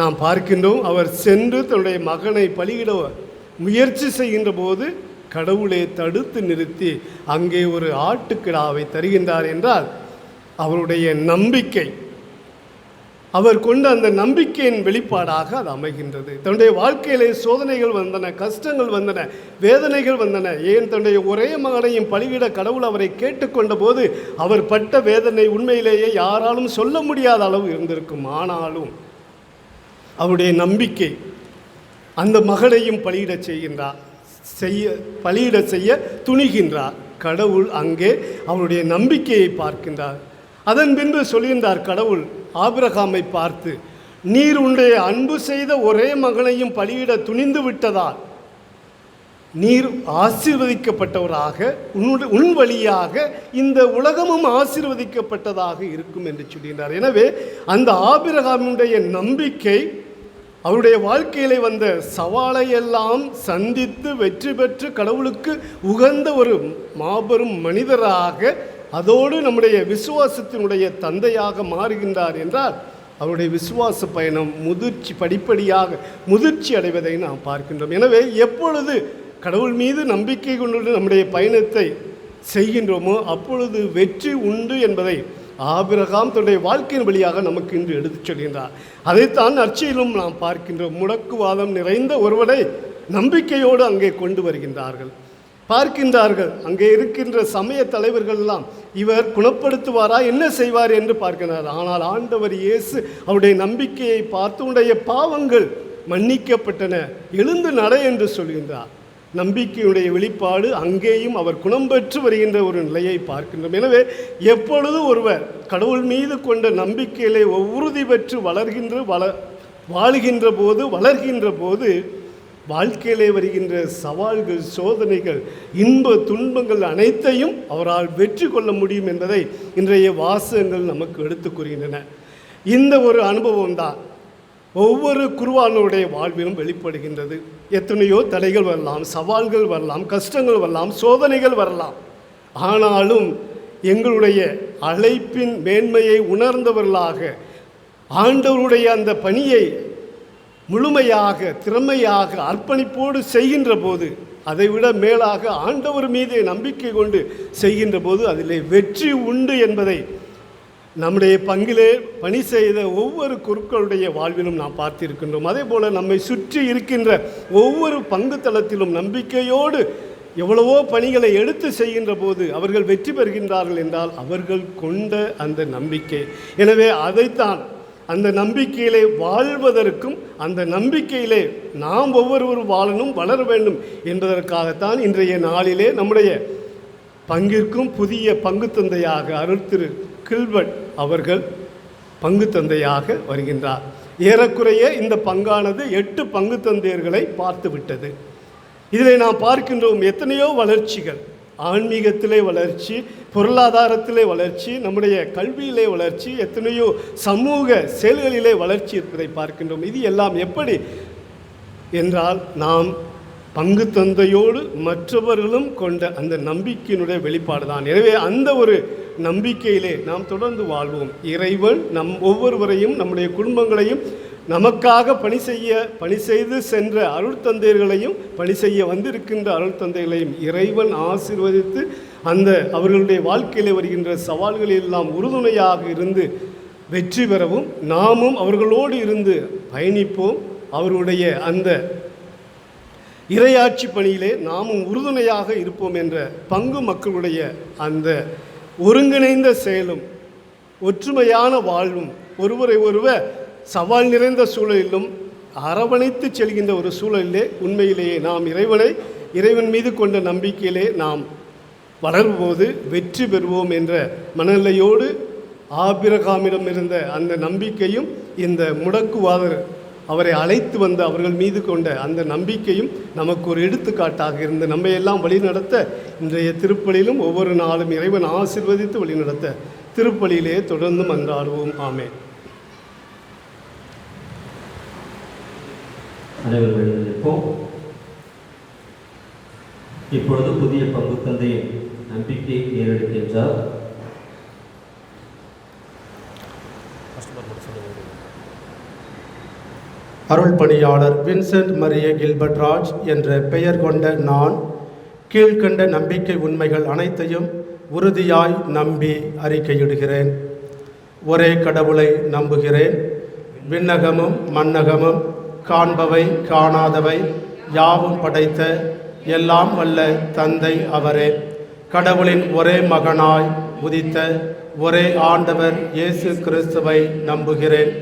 நாம் பார்க்கின்றோம், அவர் சென்று தன்னுடைய மகனை பலியிட முயற்சி செய்கின்ற போது கடவுளை தடுத்து நிறுத்தி அங்கே ஒரு ஆட்டுக்கிடாவை தருகின்றார் என்றால் அவருடைய நம்பிக்கை, அவர் கொண்ட அந்த நம்பிக்கையின் வெளிப்பாடாக அது அமைகின்றது. தன்னுடைய வாழ்க்கையிலே சோதனைகள் வந்தன, கஷ்டங்கள் வந்தன, வேதனைகள் வந்தன. ஏன் தன்னுடைய ஒரே மகனையும் பலியிட கடவுள் அவரை கேட்டுக்கொண்ட போது அவர் பட்ட வேதனை உண்மையிலேயே யாராலும் சொல்ல முடியாத அளவு இருந்திருக்கும். ஆனாலும் அவருடைய நம்பிக்கை அந்த மகனையும் பலியிட செய்ய துணிகின்றார். கடவுள் அங்கே அவருடைய நம்பிக்கையை பார்க்கின்றார். அதன் பின்பு சொல்கின்றார் கடவுள் ஆபிரகாமை பார்த்து, நீர் உன்னுடைய அன்பு செய்த ஒரே மகனையும் பலியிட துணிந்து விட்டதால் நீர் ஆசீர்வதிக்கப்பட்டவராக, உன் வழியாக இந்த உலகமும் ஆசீர்வதிக்கப்பட்டதாக இருக்கும் என்று சொல்கின்றார். எனவே அந்த ஆபிரகாமுடைய நம்பிக்கை அவருடைய வாழ்க்கையிலே வந்த சவாலை எல்லாம் சந்தித்து வெற்றி பெற்று கடவுளுக்கு உகந்த ஒரு மாபெரும் மனிதராக, அதோடு நம்முடைய விசுவாசத்தினுடைய தந்தையாக மாறுகின்றார் என்றால் அவருடைய விசுவாச பயணம் படிப்படியாக முதிர்ச்சி அடைவதை நாம் பார்க்கின்றோம். எனவே எப்பொழுது கடவுள் மீது நம்பிக்கை கொண்டு நம்முடைய பயணத்தை செய்கின்றோமோ அப்பொழுது வெற்றி உண்டு என்பதை ஆபிரகாம் தன்னுடைய வாழ்க்கையின் வழியாக நமக்கு இன்று எடுத்துச் சொல்கின்றார். அதைத்தான் நற்செய்தியிலும் நாம் பார்க்கின்றோம். முடக்குவாதம் நிறைந்த ஒருவரை நம்பிக்கையோடு அங்கே கொண்டு வருகின்றார்கள், பார்க்கின்றார்கள். அங்கே இருக்கின்ற சமய தலைவர்கள் எல்லாம் இவர் குணப்படுத்துவாரா, என்ன செய்வார் என்று பார்க்கிறார். ஆனால் ஆண்டவர் இயேசு அவருடைய நம்பிக்கையை பார்த்து உன்னுடைய பாவங்கள் மன்னிக்கப்பட்டன, எழுந்து நட என்று சொல்கின்றார். நம்பிக்கையுடைய வெளிப்பாடு அங்கேயும் அவர் குணம் பெற்று வருகின்ற ஒரு நிலையை பார்க்கின்றோம். எனவே எப்பொழுது ஒருவர் கடவுள் மீது கொண்ட நம்பிக்கையிலே உறுதி பெற்று வளர்கின்ற போது வாழ்க்கையிலே வருகின்ற சவால்கள், சோதனைகள், இன்ப துன்பங்கள் அனைத்தையும் அவரால் வெற்றி கொள்ள முடியும் என்பதை இன்றைய வாசகங்கள் நமக்கு எடுத்துக் கூறுகின்றன. இந்த ஒரு அனுபவம் தான் ஒவ்வொரு குருவானுடைய வாழ்விலும் வெளிப்படுகின்றது. எத்தனையோ தடைகள் வரலாம், சவால்கள் வரலாம், கஷ்டங்கள் வரலாம், சோதனைகள் வரலாம். ஆனாலும் எங்களுடைய அழைப்பின் மேன்மையை உணர்ந்தவர்களாக ஆண்டவருடைய அந்த பணியை முழுமையாக, திறமையாக, அர்ப்பணிப்போடு செய்கின்ற போது, அதைவிட மேலாக ஆண்டவர் மீது நம்பிக்கை கொண்டு செய்கின்ற போது அதிலே வெற்றி உண்டு என்பதை நம்முடைய பங்கிலே பணி செய்த ஒவ்வொரு குருக்களுடைய வாழ்விலும் நாம் பார்த்திருக்கின்றோம். அதே போல் நம்மை சுற்றி இருக்கின்ற ஒவ்வொரு பங்கு தளத்திலும் நம்பிக்கையோடு எவ்வளவோ பணிகளை எடுத்து செய்கின்ற போது அவர்கள் வெற்றி பெறுகின்றார்கள் என்றால் அவர்கள் கொண்ட அந்த நம்பிக்கை. எனவே அதைத்தான் அந்த நம்பிக்கையிலே வாழ்வதற்கும் அந்த நம்பிக்கையிலே நாம் ஒவ்வொருவரும் வாழணும், வளர வேண்டும் என்பதற்காகத்தான் இன்றைய நாளிலே நம்முடைய பங்கிற்கும் புதிய பங்கு தந்தையாக அருள் திரு கில்பர்ட் அவர்கள் பங்கு தந்தையாக வருகின்றார். ஏறக்குறைய இந்த பங்கானது 8 பங்கு தந்தையர்களை பார்த்து விட்டது. இதில் நாம் பார்க்கின்றோம் எத்தனையோ வளர்ச்சிகள், ஆன்மீகத்திலே வளர்ச்சி, பொருளாதாரத்திலே வளர்ச்சி, நம்முடைய கல்வியிலே வளர்ச்சி, எத்தனையோ சமூக செயல்களிலே வளர்ச்சி இருப்பதை பார்க்கின்றோம். இது எல்லாம் எப்படி என்றால் நாம் பங்கு தந்தையோடு மற்றவர்களும் கொண்ட அந்த நம்பிக்கையினுடைய வெளிப்பாடு தான். எனவே அந்த ஒரு நம்பிக்கையிலே நாம் தொடர்ந்து வாழ்வோம். இறைவன் நம் ஒவ்வொருவரையும், நம்முடைய குடும்பங்களையும், நமக்காக பணி செய்து சென்ற அருள் தந்தையர்களையும், பணி செய்ய வந்திருக்கின்ற அருள் தந்தைகளையும் இறைவன் ஆசீர்வதித்து அந்த அவர்களுடைய வாழ்க்கையில் வருகின்ற சவால்களில் எல்லாம் உறுதுணையாக இருந்து வெற்றி பெறவும், நாமும் அவர்களோடு இருந்து பயணிப்போம். அவருடைய அந்த இறையாட்சி பணியிலே நாமும் உறுதுணையாக இருப்போம் என்ற பங்கு மக்களுடைய அந்த ஒருங்கிணைந்த செயலும் ஒற்றுமையான வாழ்வும் ஒருவரை ஒருவர் சவால் நிறைந்த சூழலிலும் அரவணைத்து செல்கின்ற ஒரு சூழலிலே உண்மையிலேயே நாம் இறைவன் மீது கொண்ட நம்பிக்கையிலே நாம் வளரும்போது வெற்றி பெறுவோம் என்ற மனநிலையோடு ஆபிரகாமிடம் இருந்த அந்த நம்பிக்கையும் இந்த முடக்குவாதர் அவரை அழைத்து வந்து அவர்கள் மீது கொண்ட அந்த நம்பிக்கையும் நமக்கு ஒரு எடுத்துக்காட்டாக இருந்த நம்மை எல்லாம் வழிநடத்த இன்றைய திருப்பலியிலும் ஒவ்வொரு நாளும் இறைவன் ஆசீர்வதித்து வழிநடத்த திருப்பலியிலே தொடர்ந்து மன்றாடுவோம். ஆமென். அனைவரும் எழுந்திருப்போம். இப்பொழுது புதிய பங்கு தந்தையின் நம்பிக்கையை ஏறெடுக்கின்றார். அருள் பணியாளர் வின்சென்ட் மரிய கில்பர்ட் ராஜ் என்ற பெயர் கொண்ட நான் கீழ்கண்ட நம்பிக்கை உண்மைகள் அனைத்தையும் உறுதியாய் நம்பி அறிக்கையிடுகிறேன். ஒரே கடவுளை நம்புகிறேன். விண்ணகமும் மண்ணகமும் காண்பவை காணாதவை யாவும் படைத்த எல்லாம் வல்ல தந்தை அவரே. கடவுளின் ஒரே மகனாய் உதித்த ஒரே ஆண்டவர் இயேசு கிறிஸ்துவை நம்புகிறேன்.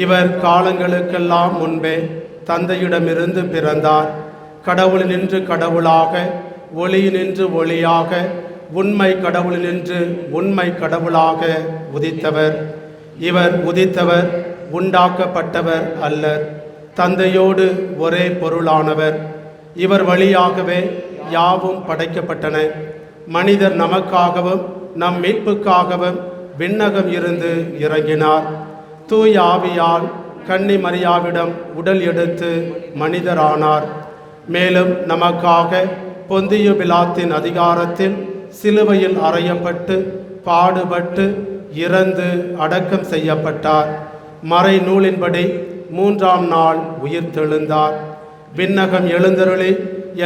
இவர் காலங்களுக்கெல்லாம் முன்பே தந்தையிடமிருந்து பிறந்தார். கடவுளினின்று கடவுளாக, ஒளியினின்று ஒளியாக, உண்மை கடவுளினின்று உண்மை கடவுளாக உதித்தவர். இவர் உதித்தவர், உண்டாக்கப்பட்டவர் அல்லர். தந்தையோடு ஒரே பொருளானவர். இவர் வழியாகவே யாவும் படைக்கப்பட்டன. மனிதர் நமக்காகவும் நம் மீட்புக்காகவும் விண்ணகம் இருந்து இறங்கினார். தூய ஆவியால் கன்னி மரியாவிடம் உடல் எடுத்து மனிதரானார். மேலும் நமக்காக பொந்திய பிலாத்தின் அதிகாரத்தில் சிலுவையில் அறையப்பட்டு பாடுபட்டு இறந்து அடக்கம் செய்யப்பட்டார். மறை நூலின்படி 3ஆம் நாள் உயிர்த்தெழுந்தார். விண்ணகம் எழுந்தருளி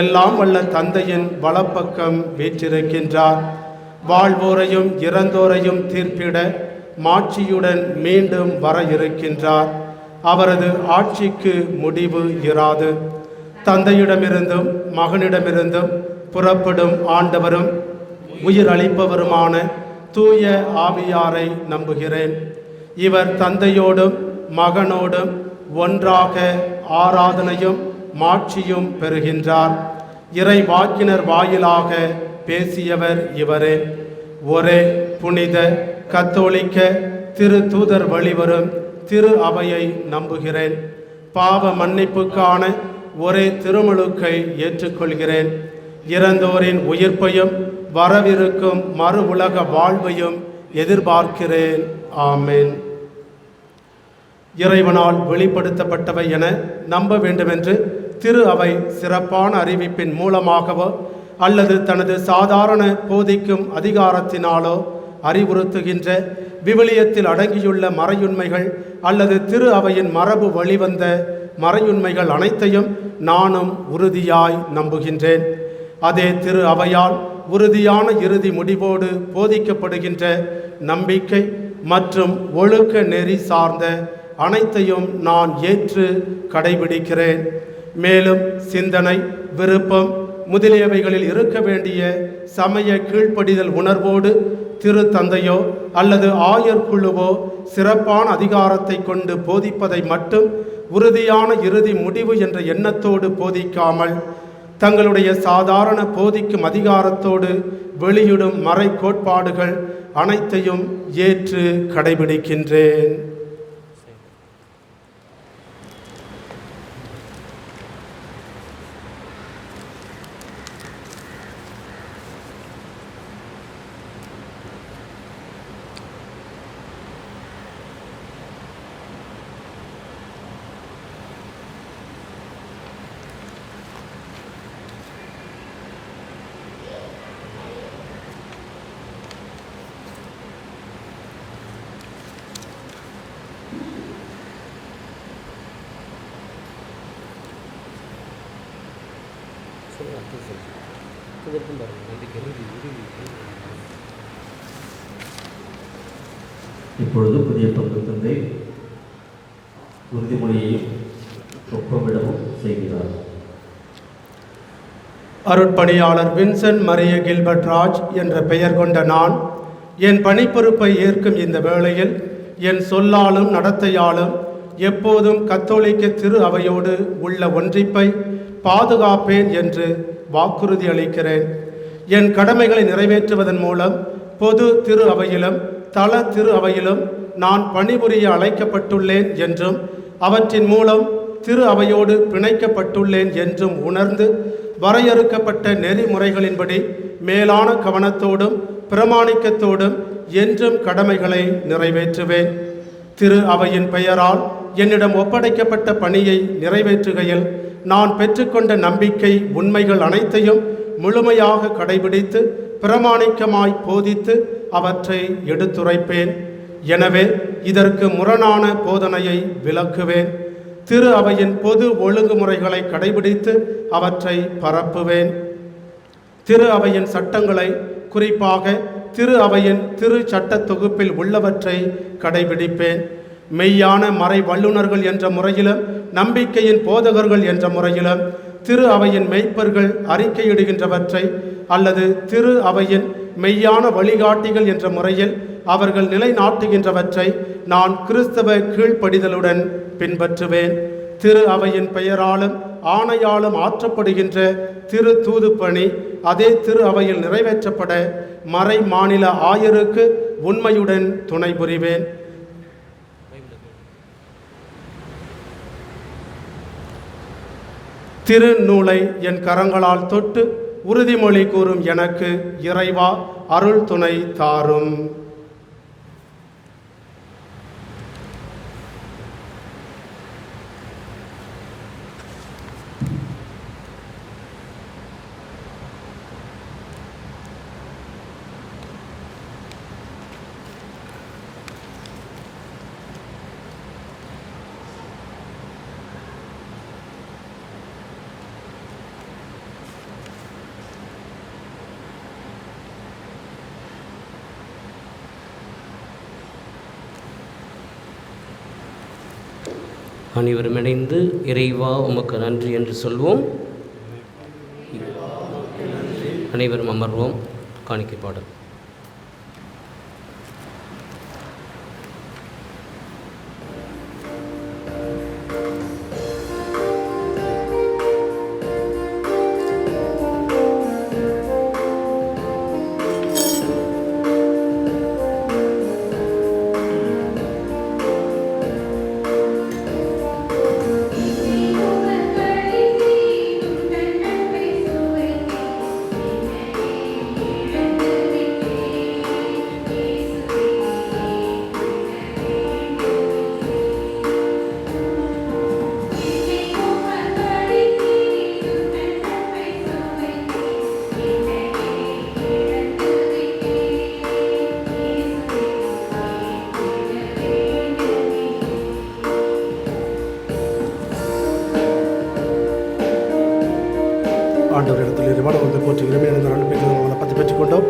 எல்லாம் வல்ல தந்தையின் வலப்பக்கம் வீற்றிருக்கின்றார். வாழ்வோரையும் இறந்தோரையும் தீர்ப்பிட மாட்சியுடன் மீண்டும் வர இருக்கின்றார். அவரது ஆட்சிக்கு முடிவு இராது. தந்தையிடமிருந்தும் மகனிடமிருந்தும் புறப்படும் ஆண்டவரும் உயிர் அளிப்பவருமான தூய ஆவியாரை நம்புகிறேன். இவர் தந்தையோடும் மகனோடும் ஒன்றாக ஆராதனையும் மாட்சியும் பெறுகின்றார். இறை வாக்கினர் வாயிலாக பேசியவர் இவரே. ஒரே புனித கத்தோலிக்க திரு தூதர் வழிவரும் திரு அவையை நம்புகிறேன். பாவ மன்னிப்புக்கான ஒரே திருமுழுக்கை ஏற்றுக்கொள்கிறேன். இறந்தோரின் உயிர்ப்பையும் வரவிருக்கும் மறு உலக வாழ்வையும் எதிர்பார்க்கிறேன். ஆமென். இறைவனால் வெளிப்படுத்தப்பட்டவை என நம்ப வேண்டுமென்று திரு அவை சிறப்பான அறிவிப்பின் மூலமாகவோ அல்லது தனது சாதாரண போதிக்கும் அதிகாரத்தினாலோ அறிவுறுத்துகின்ற விவிலியத்தில் அடங்கியுள்ள மறையுண்மைகள் அல்லது திரு அவையின் மரபு வழிவந்த மறையுண்மைகள் அனைத்தையும் நானும் உறுதியாய் நம்புகின்றேன். அதே திரு அவையால் உறுதியான இறுதி முடிவோடு போதிக்கப்படுகின்ற நம்பிக்கை மற்றும் ஒழுக்க நெறி சார்ந்த அனைத்தையும் நான் ஏற்று கடைபிடிக்கிறேன். மேலும் சிந்தனை, விருப்பம் முதலியவைகளில் இருக்க வேண்டிய சமய கீழ்ப்படிதல் உணர்வோடு திரு தந்தையோ அல்லது ஆயர் குழுவோ சிறப்பான அதிகாரத்தை கொண்டு போதிப்பதை மட்டும் உறுதியான இறுதி முடிவு என்ற எண்ணத்தோடு போதிக்காமல் தங்களுடைய சாதாரண போதிக்கும் அதிகாரத்தோடு வெளியிடும் மறை கோட்பாடுகள் அனைத்தையும் ஏற்று கடைபிடிக்கின்றேன். இப்பொழுது புதிய பங்கு தந்தை உறுதிமொழியையும் ஒப்பமிடவும் செய்கிறார். அருட்பணியாளர் வின்சென்ட் மரிய கில்பர்ட் ராஜ் என்ற பெயர் கொண்ட நான் என் பணிப்பொறுப்பை ஏற்கும் இந்த வேளையில் என் சொல்லாலும் நடத்தையாலும் எப்போதும் கத்தோலிக்க திரு அவையோடு உள்ள ஒன்றிப்பை பாதுகாப்பேன் என்று வாக்குறுதி அளிக்கிறேன். என் கடமைகளை நிறைவேற்றுவதன் மூலம் பொது திரு அவையிலும் தல திரு அவையிலும் நான் பணிபுரிய அழைக்கப்பட்டுள்ளேன் என்றும் அவற்றின் மூலம் திரு அவையோடு பிணைக்கப்பட்டுள்ளேன் என்றும் உணர்ந்து வரையறுக்கப்பட்ட நெறிமுறைகளின்படி மேலான கவனத்தோடும் பிரமாணிக்கத்தோடும் என்றும் கடமைகளை நிறைவேற்றுவேன். திரு அவையின் பெயரால் என்னிடம் ஒப்படைக்கப்பட்ட பணியை நிறைவேற்றுகையில் நான் பெற்றுக்கொண்ட நம்பிக்கை உண்மைகள் அனைத்தையும் முழுமையாக கடைபிடித்து பிரமாணிக்கமாய் போதித்து அவற்றை எடுத்துரைப்பேன். எனவே இதற்கு முரணான போதனையை விலக்குவேன். திரு அவையின் பொது ஒழுங்குமுறைகளை கடைபிடித்து அவற்றை பரப்புவேன். திரு அவையின் சட்டங்களை, குறிப்பாக திரு அவையின் திரு சட்ட தொகுப்பில் உள்ளவற்றை கடைபிடிப்பேன். மெய்யான மறை வல்லுநர்கள் என்ற முறையிலும் நம்பிக்கையின் போதகர்கள் என்ற முறையிலும் திரு அவையின் மெய்ப்பர்கள் அறிக்கையிடுகின்றவற்றை அல்லது திரு அவையின் மெய்யான வழிகாட்டிகள் என்ற முறையில் அவர்கள் நிலைநாட்டுகின்றவற்றை நான் கிறிஸ்தவ கீழ்ப்படிதலுடன் பின்பற்றுவேன். திரு அவையின் பெயராலும் ஆணையாலும் ஆற்றப்படுகின்ற திரு தூது பணி அதே திரு அவையில் நிறைவேற்றப்பட மறை மாநில ஆயருக்கு உண்மையுடன் துணை புரிவேன். திருநூலை என் கரங்களால் தொட்டு உறுதிமொழி கூறும் எனக்கு இறைவா அருள் துணை தாரும். அனைவரும் இணைந்து இறைவா உமக்கு நன்றி என்று சொல்வோம். அனைவரும் அமர்வோம். காணிக்கை பாடல். ஆண்டவரிடத்தில் இறைவான வந்து போற்றுகிறோம். எனது நன்மைகளை பற்றி பெற்றுக்கொண்டோம்.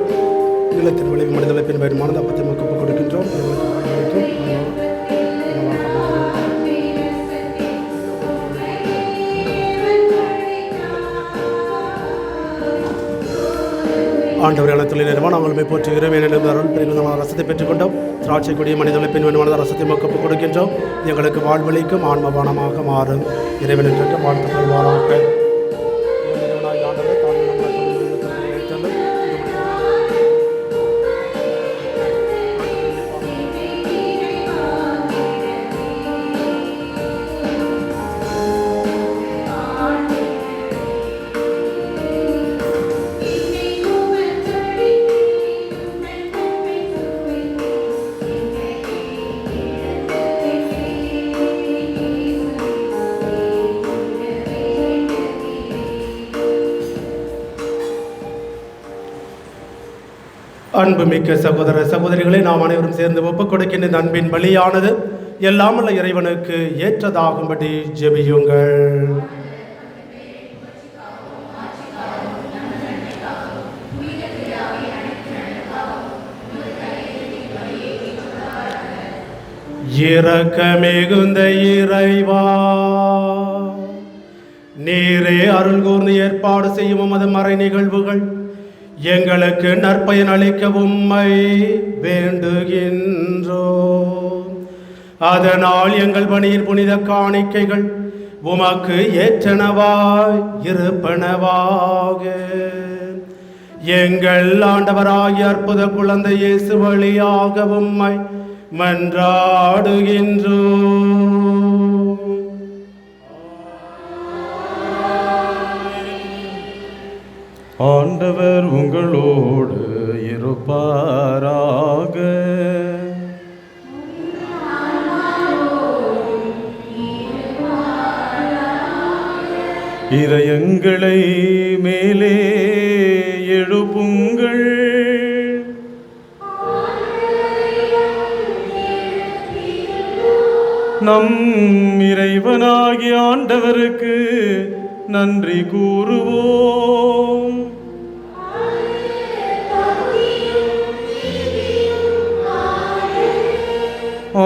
நிலத்தின் விளைவு மனிதலை பின் பயிர் மனதை அப்பத்தை மக்கப்பு கொடுக்கின்றோம். ஆண்டவர் இடத்தில் நிறைவான அவங்களை போற்றுகிறோம். ஏனெனில் அருள் பெருமிதமான ரசத்தை பெற்றுக்கொண்டோம். திராட்சை கொடிய மனிதர்களை பின் மனத ரசத்தை மக்கப்பு கொடுக்கின்றோம். எங்களுக்கு வாழ்வழிக்கும் ஆன்மபானமாக மாறும். இறைவன் என்ற வாழ்த்து பெறுவாராக. அன்புமிக்க சகோதர சகோதரிகளை நாம் அனைவரும் சேர்ந்து ஒப்புக் கொடுக்கின்ற இந்த அன்பின் பலியானது எல்லாமல்ல இறைவனுக்கு ஏற்றதாகும்படி ஜெபியுங்கள். இரக்கமிகுந்த இறைவா, நீரே அருள் கூர்ந்து ஏற்பாடு செய்யும் உமது மறை நிகழ்வுகள் எங்களுக்கு நற்பயன் அளிக்க உம்மை வேண்டுகின்றோம். அதனால் எங்கள் பணியின் புனித காணிக்கைகள் உமக்கு ஏற்றனவாய் இருப்பனவாக. எங்கள் ஆண்டவராகிய அற்புத குழந்தை இயேசு வழியாக உம்மை மன்றாடுகின்றோம். ஆண்டவர் உங்களோடு இருப்பாராக. இதயங்களை மேலே எழுப்புங்கள். நம் இறைவனாகிய ஆண்டவருக்கு நன்றி கூறுவோம்.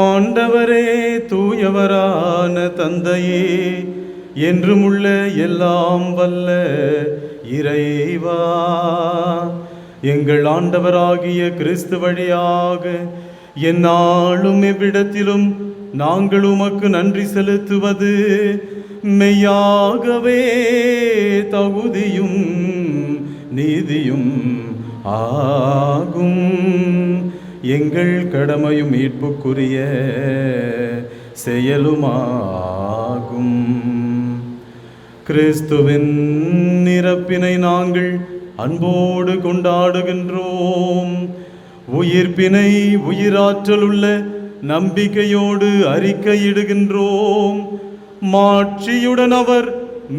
ஆண்டவரே, தூயவரான தந்தையே, என்றுமுள்ள எல்லாம் வல்ல இறைவா, எங்கள் ஆண்டவராகிய கிறிஸ்து வழியாக எந்நாளும் எவ்விடத்திலும் நாங்கள் உமக்கு நன்றி செலுத்துவது மெய்யாகவே தகுதியும் நீதியும் ஆகும். எங்கள் கடமையும் மீட்புக்குரிய செயலுமாகும். கிறிஸ்துவின் இறப்பினை நாங்கள் அன்போடு கொண்டாடுகின்றோம். உயிர்ப்பினை உயிராற்றலுள்ள நம்பிக்கையோடு அறிக்கையிடுகின்றோம். மாட்சியுடன் அவர்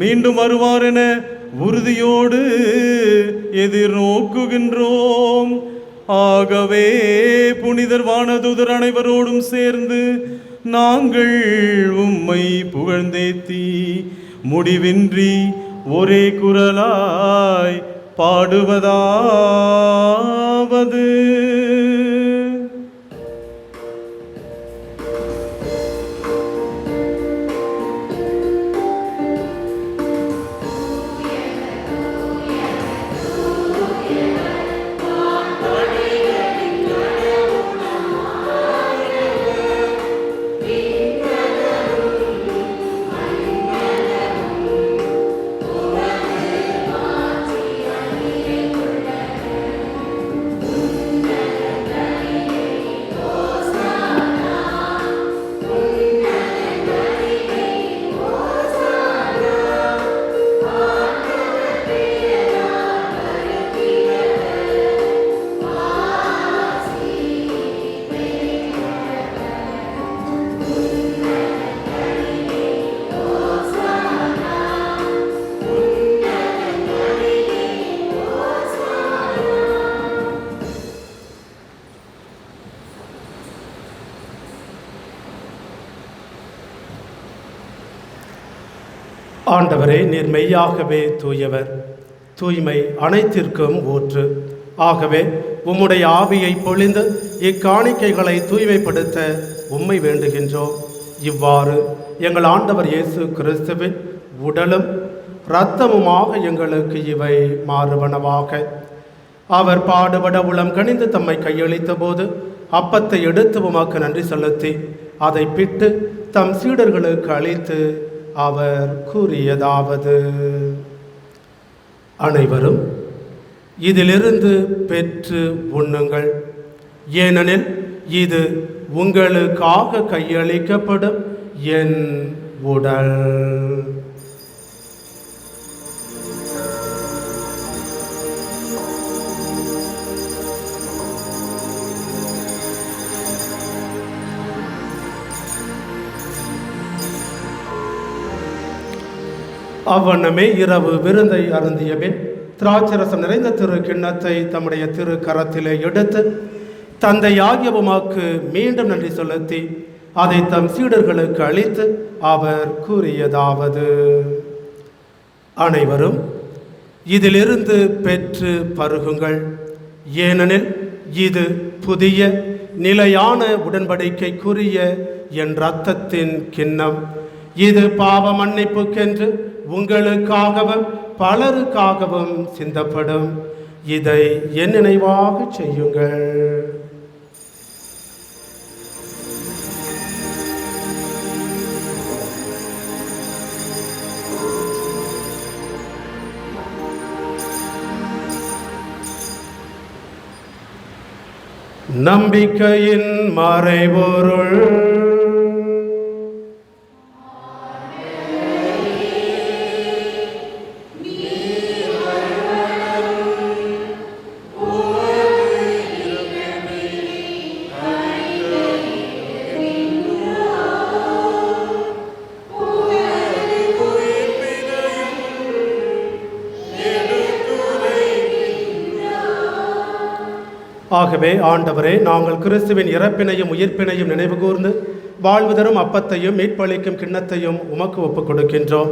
மீண்டும் வருவார் என உறுதியோடு எதிர்நோக்குகின்றோம். ஆகவே புனிதர் வானதூதர் அனைவரோடும் சேர்ந்து நாங்கள் உம்மை புகழ்ந்தேத்தி முடிவின்றி ஒரே குரலாய் பாடுவதாவது: ஆண்டவரே, நீர் மெய்யாகவே தூயவர், தூய்மை அனைத்திற்கும் ஊற்று. ஆகவே உம்முடைய ஆவியை பொழிந்து இக்காணிக்கைகளை தூய்மைப்படுத்த உம்மை வேண்டுகின்றோம். இவ்வாறு எங்கள் ஆண்டவர் இயேசு கிறிஸ்துவின் உடலும் இரத்தமுமாக எங்களுக்கு இவை மாறுவனவாக. அவர் பாடுபட உளம் கனிந்து தம்மை கையளித்த போது அப்பத்தை எடுத்து உமக்கு நன்றி செலுத்தி அதை பிட்டு தம் சீடர்களுக்கு அளித்து அவர் கூறியதாவது: அனைவரும் இதிலிருந்து பெற்று உண்ணுங்கள், ஏனெனில் இது உங்களுக்காக கையளிக்கப்படும் என் உடல். அவ்வண்ணமே இரவு விருந்தை அருந்திய பின் திராட்சரசம் நிறைந்த திரு கிண்ணத்தை தம்முடைய திரு கரத்திலே எடுத்து தந்தையாகிய உமக்கு மீண்டும் நன்றி செலுத்தி அதை தம் சீடர்களுக்கு அளித்து அவர் கூறியதாவது: அனைவரும் இதிலிருந்து பெற்று பருகுங்கள், ஏனெனில் இது புதிய நிலையான உடன்படிக்கைக்குரிய என் இரத்தத்தின் கிண்ணம். இது பாவ மன்னிப்புக்கென்று உங்களுக்காகவும் பலருக்காகவும் சிந்தப்படும். இதை என் நினைவாக செய்யுங்கள். நம்பிக்கையின் மறைபொருள். ஆகவே ஆண்டவரே, நாங்கள் கிறிஸ்துவின் இறப்பினையும் உயிர்ப்பினையும் நினைவு கூர்ந்து வாழ்வு தரும் அப்பத்தையும் மீட்பளிக்கும் கிண்ணத்தையும் உமக்கு ஒப்புக் கொடுக்கின்றோம்.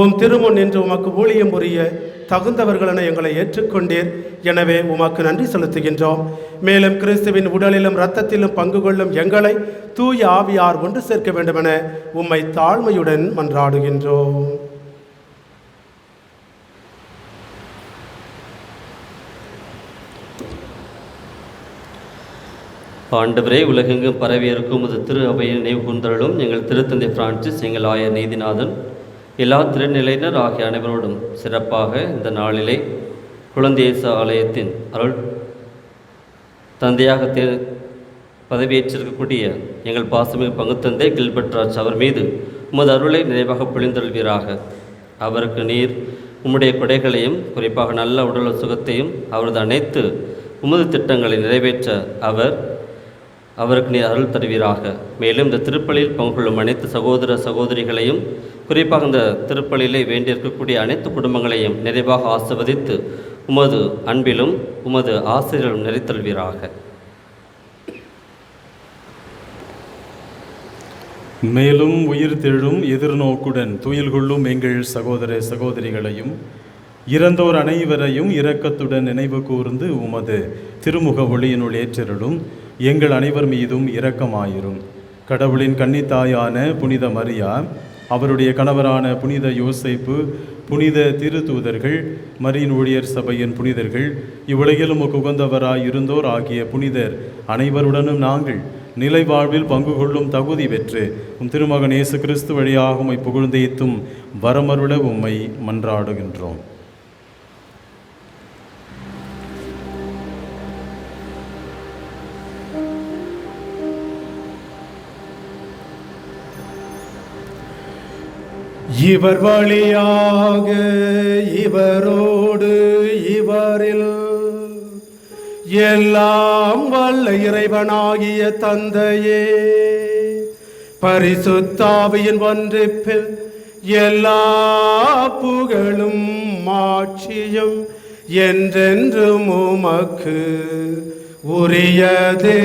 உம் திருமுன் நின்று உமக்கு ஊழியம் புரிய தகுந்தவர்களென எங்களை ஏற்றுக்கொண்டீர். எனவே உமக்கு நன்றி செலுத்துகின்றோம். மேலும் கிறிஸ்துவின் உடலிலும் இரத்தத்திலும் பங்கு கொள்ளும் எங்களை தூய ஆவியார் ஒன்று சேர்க்க வேண்டுமென உம்மை தாழ்மையுடன் மன்றாடுகின்றோம். ஆண்டவரே, உலகெங்கும் பரவி இருக்கும் உமது திரு அவையை நினைவு கூர்ந்தருளும். எங்கள் திருத்தந்தை பிரான்சிஸ், எங்கள் ஆயர் நீதிநாதன், எல்லா திருநிலையினர் ஆகிய அனைவரோடும் சிறப்பாக இந்த நாளிலே குழந்தையேசு ஆலயத்தின் அருள் தந்தையாக பதவியேற்றிருக்கக்கூடிய எங்கள் பாசமிகு பங்குத்தந்தை கில்பர்ட் ராஜ் அவர் மீது உமது அருளை நிறைவாக பொழிந்தருள்வீராக. அவருக்கு நீர் உம்முடைய கொடைகளையும் குறிப்பாக நல்ல உடல் சுகத்தையும் அவரது அனைத்து உமது திட்டங்களை நிறைவேற்ற அவருக்கு நீர் அருள் தருவீராக. மேலும் இந்த திருப்பலியில் பங்கு கொள்ளும் அனைத்து சகோதர சகோதரிகளையும் குறிப்பாக இந்த திருப்பலியிலே வேண்டியிருக்கக்கூடிய அனைத்து குடும்பங்களையும் நிறைவாக ஆசிர்வதித்து உமது அன்பிலும் உமது ஆசிரியர்களும் நிறைத்தல்வீராக. மேலும் உயிர் தெழும் எதிர்நோக்குடன் துயில் கொள்ளும் எங்கள் சகோதர சகோதரிகளையும் இறந்தோர் அனைவரையும் இரக்கத்துடன் நினைவு கூர்ந்து உமது திருமுக ஒளியினுள் ஏற்றிருளும். எங்கள் அனைவர் மீதும் இரக்கமாயிரும். கடவுளின் கன்னித்தாயான புனித மரியா, அவருடைய கணவரான புனித யோசேப்பு, புனித திருத்தூதர்கள், மரியின் ஊழியர் சபையின் புனிதர்கள், இவ்வுலகில் உமக்கு உகந்தவராய் இருந்தோர் ஆகிய புனிதர் அனைவருடனும் நாங்கள் நிலை வாழ்வில் பங்கு கொள்ளும் தகுதி பெற்று உம் திருமகன் இயேசு கிறிஸ்து வழியாக உம்மை புகழ்ந்தேத்தும் வரமருள உம்மை மன்றாடுகின்றோம். இவர் வழியாக இவரோடு இவரில் எல்லாம் வல்ல இறைவனாகிய தந்தையே, பரிசுத்தாவியின் ஒன்றிப்பில் எல்லா புகழும் மாட்சியும் என்றென்றும் உமக்கு உரியதே.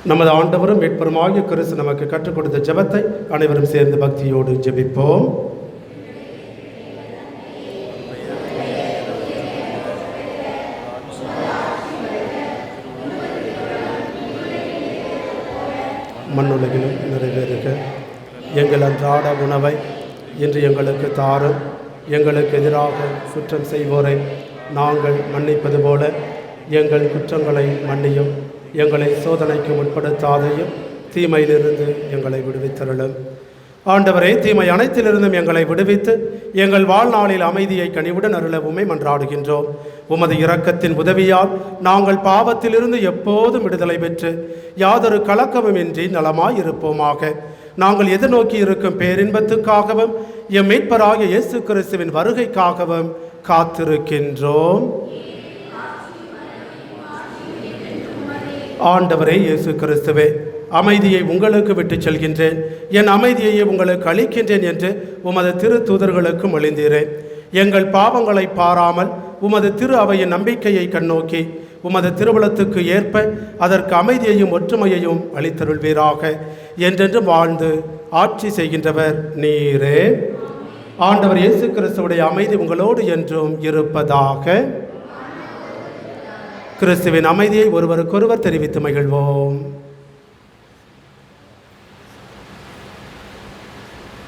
நமது ஆண்டவரும் மீட்பருமாகிய கிறிஸ்து நமக்கு கற்றுக் கொடுத்த ஜெபத்தை அனைவரும் சேர்ந்து பக்தியோடு ஜெபிப்போம். மண்ணுலகிலும் நிறைவேறுக. எங்கள் அன்றாட உணவை இன்று எங்களுக்கு தாரும். எங்களுக்கு எதிராக குற்றம் செய்வோரை நாங்கள் மன்னிப்பது போல எங்கள் குற்றங்களை மன்னியும். எங்களை சோதனைக்கு உட்படுத்தாதையும் தீமையிலிருந்து எங்களை விடுவித்தருளும். ஆண்டவரே, தீமை அனைத்திலிருந்தும் எங்களை விடுவித்து எங்கள் வாழ்நாளில் அமைதியை கனிவுடன் அருள உம்மை மன்றாடுகின்றோம். உமது இரக்கத்தின் உதவியால் நாங்கள் பாவத்திலிருந்து எப்போதும் விடுதலை பெற்று யாதொரு கலக்கமுமின்றி நலமாயிருப்போமாக. நாங்கள் எதிர்நோக்கி இருக்கும் பேரின்பத்துக்காகவும் எம் மீட்பராகிய இயேசு கிறிஸ்துவின் வருகைக்காகவும் காத்திருக்கின்றோம். ஆண்டவரே இயேசு கிறிஸ்துவே, அமைதியை உங்களுக்கு விட்டுச் செல்கின்றேன், என் அமைதியையே உங்களுக்கு அளிக்கின்றேன் என்று உமது திரு தூதர்களுக்கு மொழிந்தீரேன். எங்கள் பாவங்களை பாராமல் உமது திரு அவையின் நம்பிக்கையை கண்ணோக்கி உமது திருவுளத்துக்கு ஏற்ப அதற்கு அமைதியையும் ஒற்றுமையையும் அளித்தருள்வீராக. என்றென்றும் வாழ்ந்து ஆட்சி செய்கின்றவர் நீரே. ஆண்டவர் இயேசு கிறிஸ்துவுடைய அமைதி உங்களோடு என்றும் இருப்பதாக. கிறிஸ்துவின் அமைதியை ஒருவருக்கொருவர் தெரிவித்து மகிழ்வோம்.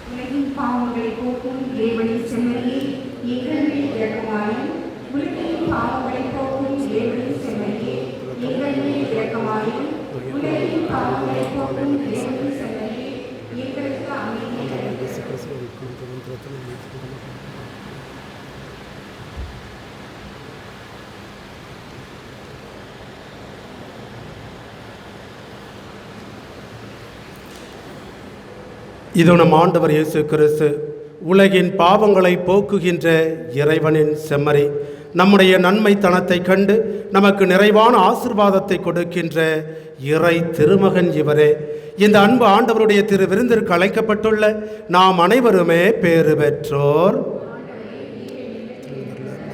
உலகின் பாவங்களை போக்கும் இறைவனின் செம்மறியே, எங்கள் மேல் இரக்கமாயும், உலகின் பாவங்களை போக்கும் இதோ நம் ஆண்டவர் இயேசு கிறிஸ்து உலகின் பாவங்களை போக்குகின்ற இறைவனின் செம்மறி, நம்முடைய நன்மைத்தனத்தை கண்டு நமக்கு நிறைவான ஆசீர்வாதத்தை கொடுக்கின்ற இறை திருமகன் இவரே. இந்த அன்பு ஆண்டவருடைய திரு விருந்திற்கு அழைக்கப்பட்டுள்ள நாம் அனைவருமே பேறு பெற்றோர்.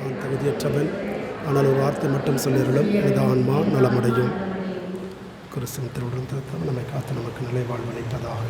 நான் தகுதியற்றவன், ஆனால் ஒரு வார்த்தை மட்டும் சொல்லிருளும், இந்த ஆன்மா நலமடையும். கிறிஸ்துவின் திருவுடன் நம்மை காத்து நமக்கு நிலை வாழ்வளிப்பதாக.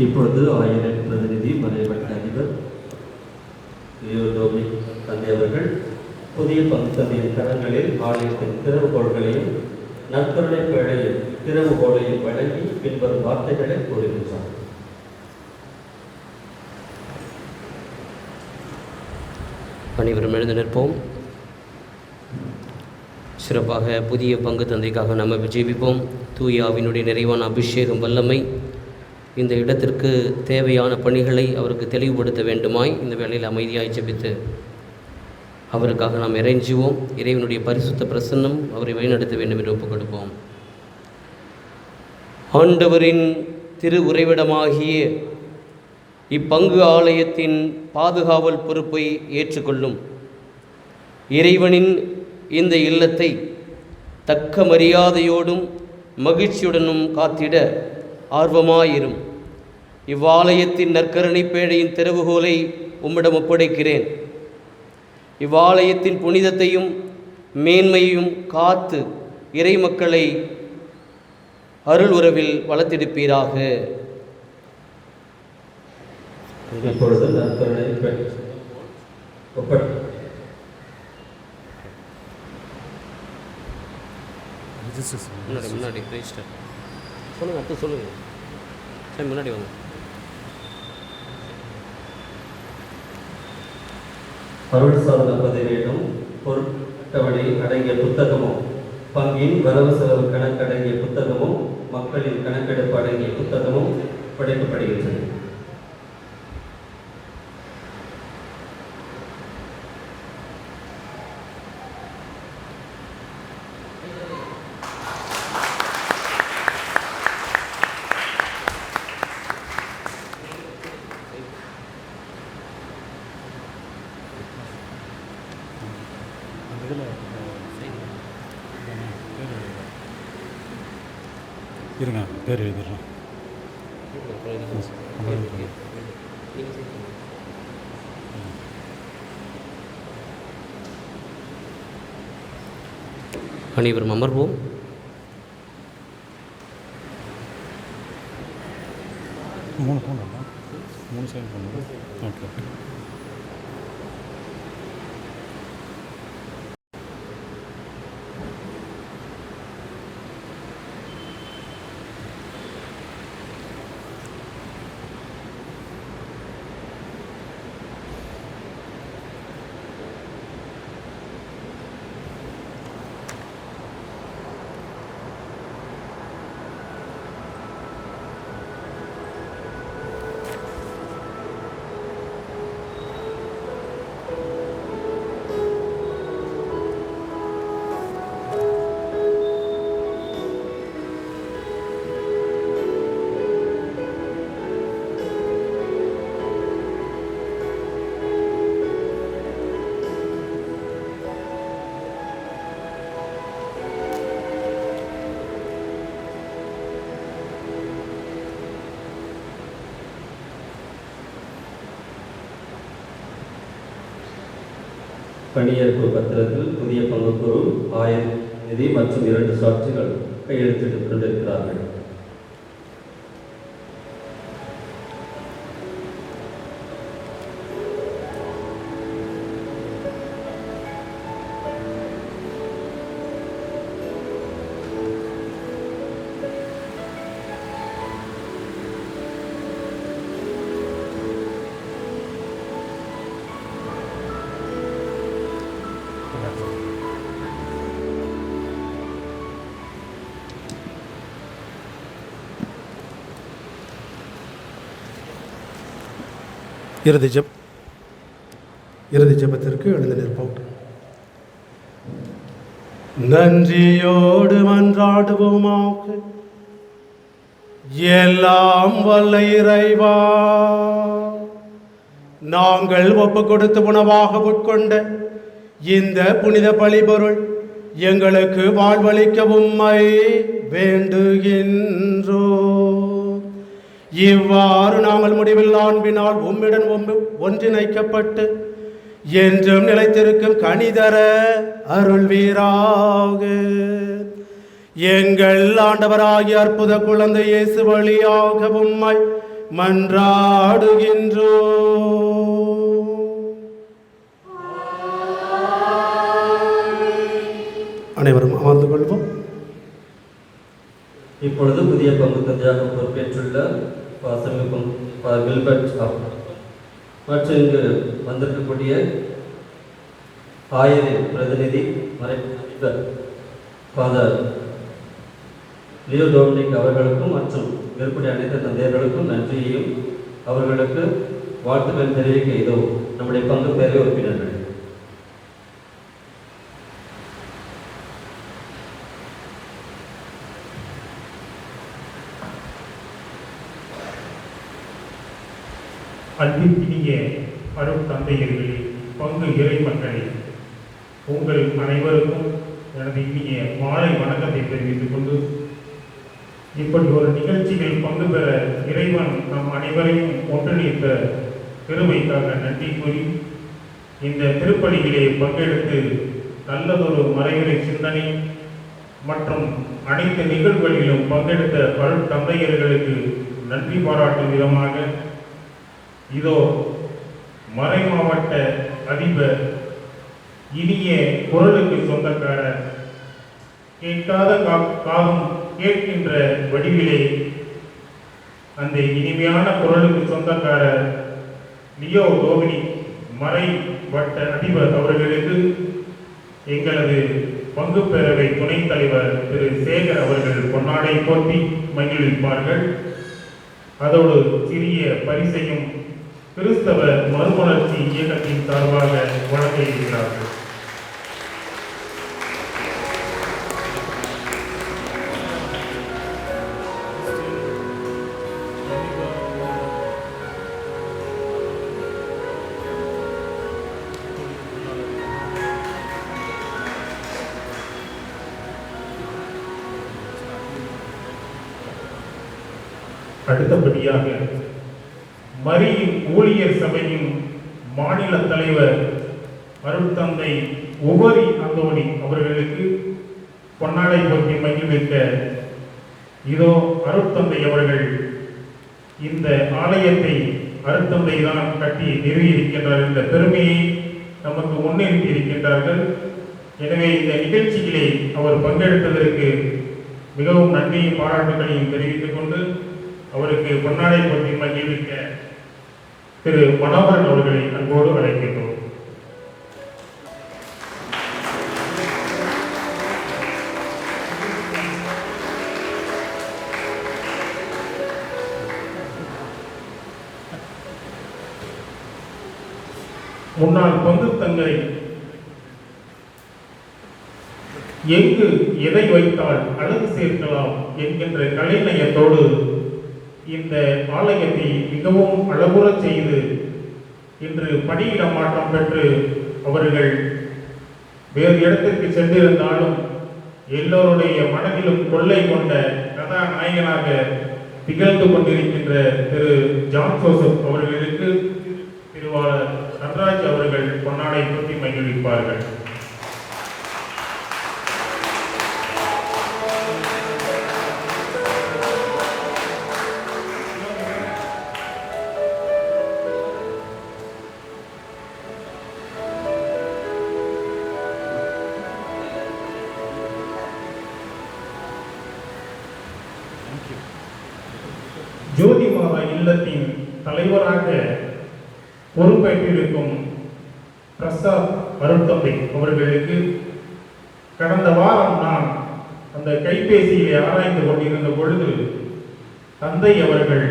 இப்பொழுது ஆயரின் பிரதிநிதி மறைவட்ட அதிபர் லியோடோமிக் தந்தை அவர்கள் புதிய பங்குத்தந்தையின் கரங்களில் ஆலயத்தின் திறவுகோள்களையும் நற்கருணை பேழையும் திறவுகோளையும் வழங்கி பின்வரும் வார்த்தைகளை கூறுகின்றார். அனைவரும் எழுந்து நிற்போம். சிறப்பாக புதிய பங்கு தந்தைக்காக நம்ம ஜெபிப்போம். தூயாவினுடைய நிறைவான அபிஷேகம் வல்லமை இந்த இடத்திற்கு தேவையான பணிகளை அவருக்கு தெளிவுபடுத்த வேண்டுமாய் இந்த வேளையில் அமைதியாய் ஜெபித்து அவருக்காக நாம் இறைஞ்சுவோம். இறைவனுடைய பரிசுத்த பிரசன்னம் அவரை வழிநடத்த வேண்டும் என்று ஒப்புக் கொடுப்போம். ஆண்டவரின் திரு உறைவிடமாகிய இப்பங்கு ஆலயத்தின் பாதுகாவல் பொறுப்பை ஏற்றுக்கொள்ளும். இறைவனின் இந்த இல்லத்தை தக்க மரியாதையோடும் மகிழ்ச்சியுடனும் காத்திட ஆர்வமாயிரும். இவ்வாலயத்தின் நற்கருணை பேழையின் திறவுகோலை உம்மிடம் ஒப்படைக்கிறேன். இவ்வாலயத்தின் புனிதத்தையும் மேன்மையும் காத்து இறை மக்களை அருள் உறவில் வளர்த்தெடுப்பீராக. இப்பொழுது நற்கருணை முன்னாடி ரெஜிஸ்டர் சொல்லுங்கள், அடுத்து சொல்லுங்கள். சரி, முன்னாடி வாங்க. அருள் சார்ந்த பதிவேடும் பொருட்டவணை அடங்கிய புத்தகமும் பங்கின் வரவு செலவு கணக்கடங்கிய புத்தகமும் மக்களின் கணக்கெடுப்பு அடங்கிய புத்தகமும் படைக்கப்படுகின்றன. இருங்க, பேர் எழுதிடுறோம். அனைவரும் அமர்வோம். மூணு சைன் பண்ணுங்க. ஓகே. பணியேற்பு பத்திரத்தில் புதிய பங்குக்குழு ஆயர் நிதி மற்றும் 2 சாட்சிகள் கையெழுத்திட்டுக் கொண்டிருக்கிறார்கள். இறுதி ஜெபத்திற்கு எழுந்து நிற்போம். நன்றியோடு மன்றாடுவோமாக. எல்லாம் வல்ல இறைவா, நாங்கள் ஒப்பு கொடுத்து உணவாக உட்கொண்ட இந்த புனித பலிபொருள் எங்களுக்கு வாழ்வளிக்க உம்மை வேண்டுகின்றோம். இவ்வாறு நாங்கள் முடிவில் அன்பினால் உம்மிடம் ஒன்றிணைக்கப்பட்டு என்றும் நிலைத்திருக்கும் கனிதர அருள்வீராக. எங்கள் ஆண்டவராகிய அற்புத குழந்தை இயேசு வழியாக உம்மை அனைவரும் அமர்ந்து கொள்வோம். இப்பொழுது புதிய பங்கு தந்தையாக பொறுப்பேற்றுள்ள பாசமிகு கில்பர்ட் மற்றும் இங்கு வந்திருக்கக்கூடிய ஆயரின் பிரதிநிதி மறைப்பர் ஃபாதர் லியோ டோமினிக் அவர்களுக்கும் மற்றும் மேற்படி அனைத்து தந்தையர்களுக்கும் நன்றியையும் அவர்களுக்கு வாழ்த்துக்கள் தெரிவிக்க இதோ நம்முடைய பங்கு பேரவை உறுப்பினர்கள். அன்பிற்கினிய அருள் தந்தையர்களே, பங்கு இறை மக்களே, உங்கள் அனைவருக்கும் எனது இனிய மாலை வணக்கத்தை தெரிவித்துக் கொண்டு, இப்படி ஒரு நிகழ்ச்சியில் பங்கு பெற இறைவன் நம் அனைவரையும் ஒன்றிணைத்த பெருமைக்காக நன்றி கூறி, இந்த திருப்பலியிலே பங்கெடுத்து நல்லதொரு மறைவுரை சிந்தனை மற்றும் அனைத்து நிகழ்வுகளிலும் பங்கெடுத்த அருள் தந்தையர்களுக்கு நன்றி பாராட்டும் விதமாக இதோ மறை மாவட்ட அதிபர், இனிய குரலுக்கு சொந்தக்காரர், கேட்காத காதும் கேட்கின்ற வடிவிலே அந்த இனிமையான குரலுக்கு சொந்தக்காரர் லியோ டோமினிக் மறை வட்ட அதிபர் அவர்களுக்கு எங்களது பங்கு பேரவை துணைத் தலைவர் திரு சேகர் அவர்கள் பொன்னாடை போற்றி மகிழ்விப்பார்கள். அதோடு சிறிய பரிசையும் கிறிஸ்தவ மறுமலர்ச்சி இயக்கத்தின் சார்பாக வழங்க இருக்கிறார்கள். அடுத்தபடியாக மரி ஊழியர் சபையின் மாநில தலைவர் அருட்தந்தை உபரி அந்தோணி அவர்களுக்கு பொன்னாடை போற்றி மகிழ்விக்க இதோ அருட்தந்தை அவர்கள் இந்த ஆலயத்தை அருட்தந்தை தான் கட்டி நிறுவியிருக்கின்றார் என்ற பெருமையை நமக்கு முன்னிறுத்தி இருக்கின்றார்கள். எனவே இந்த நிகழ்ச்சியிலே அவர் பங்கெடுத்ததற்கு மிகவும் நன்றியும் பாராட்டுகளையும் தெரிவித்துக் கொண்டு அவருக்கு பொன்னாடை போற்றி மகிழ்விக்க திரு மனோகரன் அவர்களை அன்போடு அழைக்கின்றோம். முன்னாள் பங்கு தங்கை எங்கு எதை வைத்தால் அழகு சேர்க்கலாம் என்கின்ற கலைநயத்தோடு இந்த ஆலயத்தை மிகவும் அழகுற செய்து இன்று பணியிட மாற்றம் பெற்று அவர்கள் வேறு இடத்திற்கு சென்றிருந்தாலும் எல்லோருடைய மனதிலும் கொள்ளை கொண்ட கதாநாயகனாக திகழ்ந்து கொண்டிருக்கின்ற திரு ஜான் ஜோசப் அவர்களுக்கு திருவாளர் நடராஜ் அவர்கள் பொன்னாடை போற்றி மகிழ்விப்பார்கள். ஜோதி மாதா இல்லத்தின் தலைவராக பொறுப்பேற்றிருக்கும் பிரசாத் அருட்தந்தை அவர்களுக்கு கடந்த வாரம் நான் அந்த கைபேசியிலே ஆராய்ந்து கொண்டிருந்த பொழுது தந்தை அவர்கள்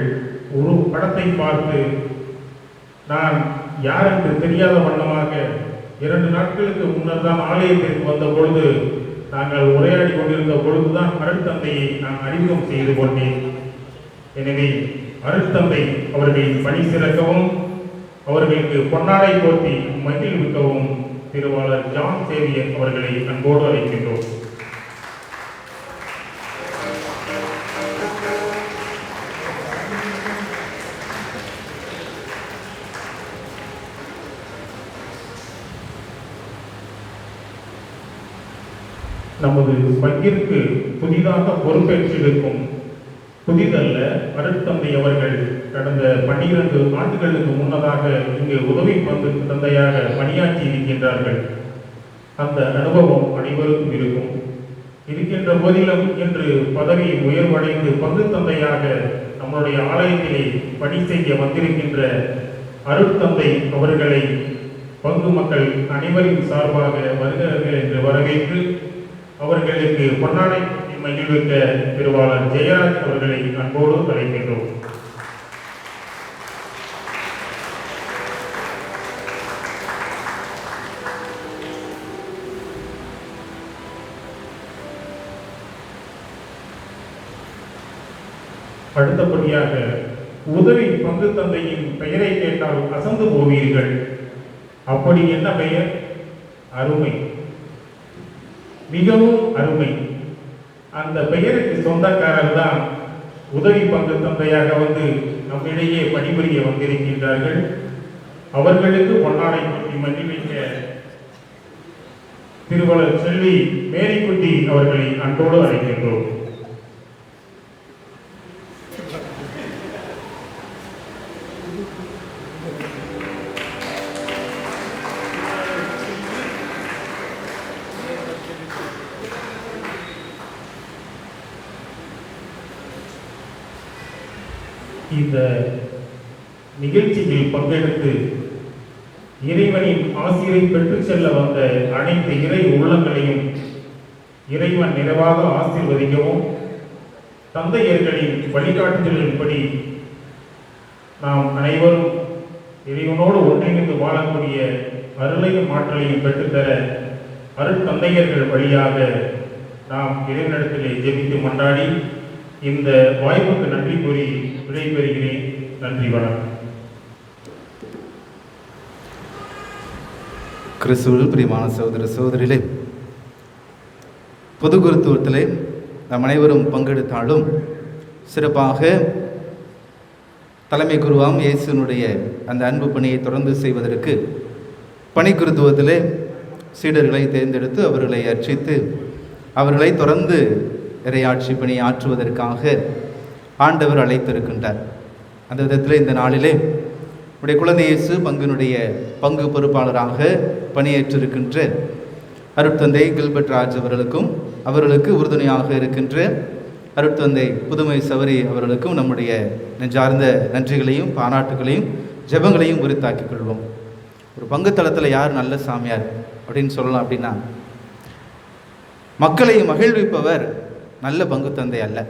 ஒரு படத்தை பார்த்து நான் யார் என்று தெரியாத வண்ணமாக 2 நாட்களுக்கு முன்னர் தான் ஆலயத்திற்கு வந்த பொழுது நாங்கள் உரையாடி கொண்டிருந்த பொழுதுதான் அருட்தந்தையை நான் அறிமுகம் செய்து கொண்டேன். எனவே அருட்தந்தை அவர்களின் பணி சிறக்கவும் அவர்களுக்கு பொன்னாடை போற்றி மகிழ்விக்கவும் திருவாளர் ஜான் சேவியர் அவர்களை அன்போடு அழைக்கின்றோம். நமது பங்கிற்கு புதிதாக பொறுப்பேற்றிருக்கும் புதிதல்ல அருட்தந்தை அவர்கள் கடந்த 12 ஆண்டுகளுக்கு முன்னதாக இங்கு உதவி பங்கு தந்தையாக பணியாற்றி இருக்கின்றார்கள். அந்த அனுபவம் அனைவருக்கும் இருக்கின்ற போதிலும் இன்று பதவி உயர்வடைந்து பங்கு தந்தையாக நம்முடைய ஆலயத்திலே பணி செய்ய வந்திருக்கின்ற அருட்தந்தை அவர்களை பங்கு மக்கள் அனைவரின் சார்பாக வருகிறார்கள் என்று வரவேற்று அவர்களுக்கு பொன்னாடை மகிழ்விக்க திருவாளர் ஜெயராஜ் அவர்களை அன்போடு அழைக்கின்றோம். அடுத்தபடியாக உதவி பங்கு தந்தையின் பெயரை கேட்டால் அசந்து போவீர்கள். அப்படி என்ன பெயர்? அருமை, மிகவும் அருமை. அந்த பெயருக்கு சொந்தக்காரர் தான் உதவி பங்கு தந்தையாக வந்து நம்மிடையே பணிபுரிய வந்திருக்கின்றார்கள். அவர்களுக்கு பொன்னாடை கொட்டி மகிழ்விக்க திருவள்ளுவர் செல்வி மேரிக்குட்டி அவர்களை அன்போடு அழைக்கின்றோம். இந்த நிகழ்ச்சியில் பங்கெடுத்து இறைவனின் ஆசிரை பெற்று செல்ல வந்த அனைத்து இறை உள்ளங்களையும் இறைவன் நிறைவாக ஆசீர்வதிக்கவும், தந்தையர்களின் வழிகாட்டுதலின்படி நாம் அனைவரும் இறைவனோடு ஒன்றிணைந்து வாழக்கூடிய அருளையும் ஆற்றலையும் பெற்றுத்தர அருட்தந்தையர்கள் வழியாக நாம் இறைவனிடத்திலே ஜெபித்து மன்றாடி இந்த வாய்ப்புக்கு நன்றி கூறி விடைபெறுகிறேன். நன்றி, வணக்கம். கிறிஸ்துவில் பிரியமான சகோதர சகோதரிகளே, பொது குருத்துவத்திலே நாம் அனைவரும் பங்கெடுத்தாலும் சிறப்பாக தலைமை குருவாம் இயேசுனுடைய அந்த அன்பு பணியை தொடர்ந்து செய்வதற்கு பணி குருத்துவத்திலே சீடர்களை தேர்ந்தெடுத்து அவர்களை அர்ச்சித்து அவர்களை தொடர்ந்து இறையாட்சி பணி ஆற்றுவதற்காக ஆண்டவர் அழைத்திருக்கின்றார். அந்த விதத்தில் இந்த நாளிலே உடைய குழந்தை இயேசு பங்கினுடைய பங்கு பொறுப்பாளராக பணியேற்றிருக்கின்ற அருட்தந்தை கில்பர்ட் ராஜ் அவர்களுக்கும் அவர்களுக்கு உறுதுணையாக இருக்கின்ற அருட்தந்தை புதுமை சவரி அவர்களுக்கும் நம்முடைய நெஞ்சார்ந்த நன்றிகளையும் பாராட்டுகளையும் ஜெபங்களையும் உரித்தாக்கிக் கொள்வோம். ஒரு பங்கு தளத்தில் யார் நல்ல சாமியார் அப்படின்னு சொல்லலாம் அப்படின்னா, மக்களை மகிழ்விப்பவர் நல்ல பங்கு தந்தை அல்ல,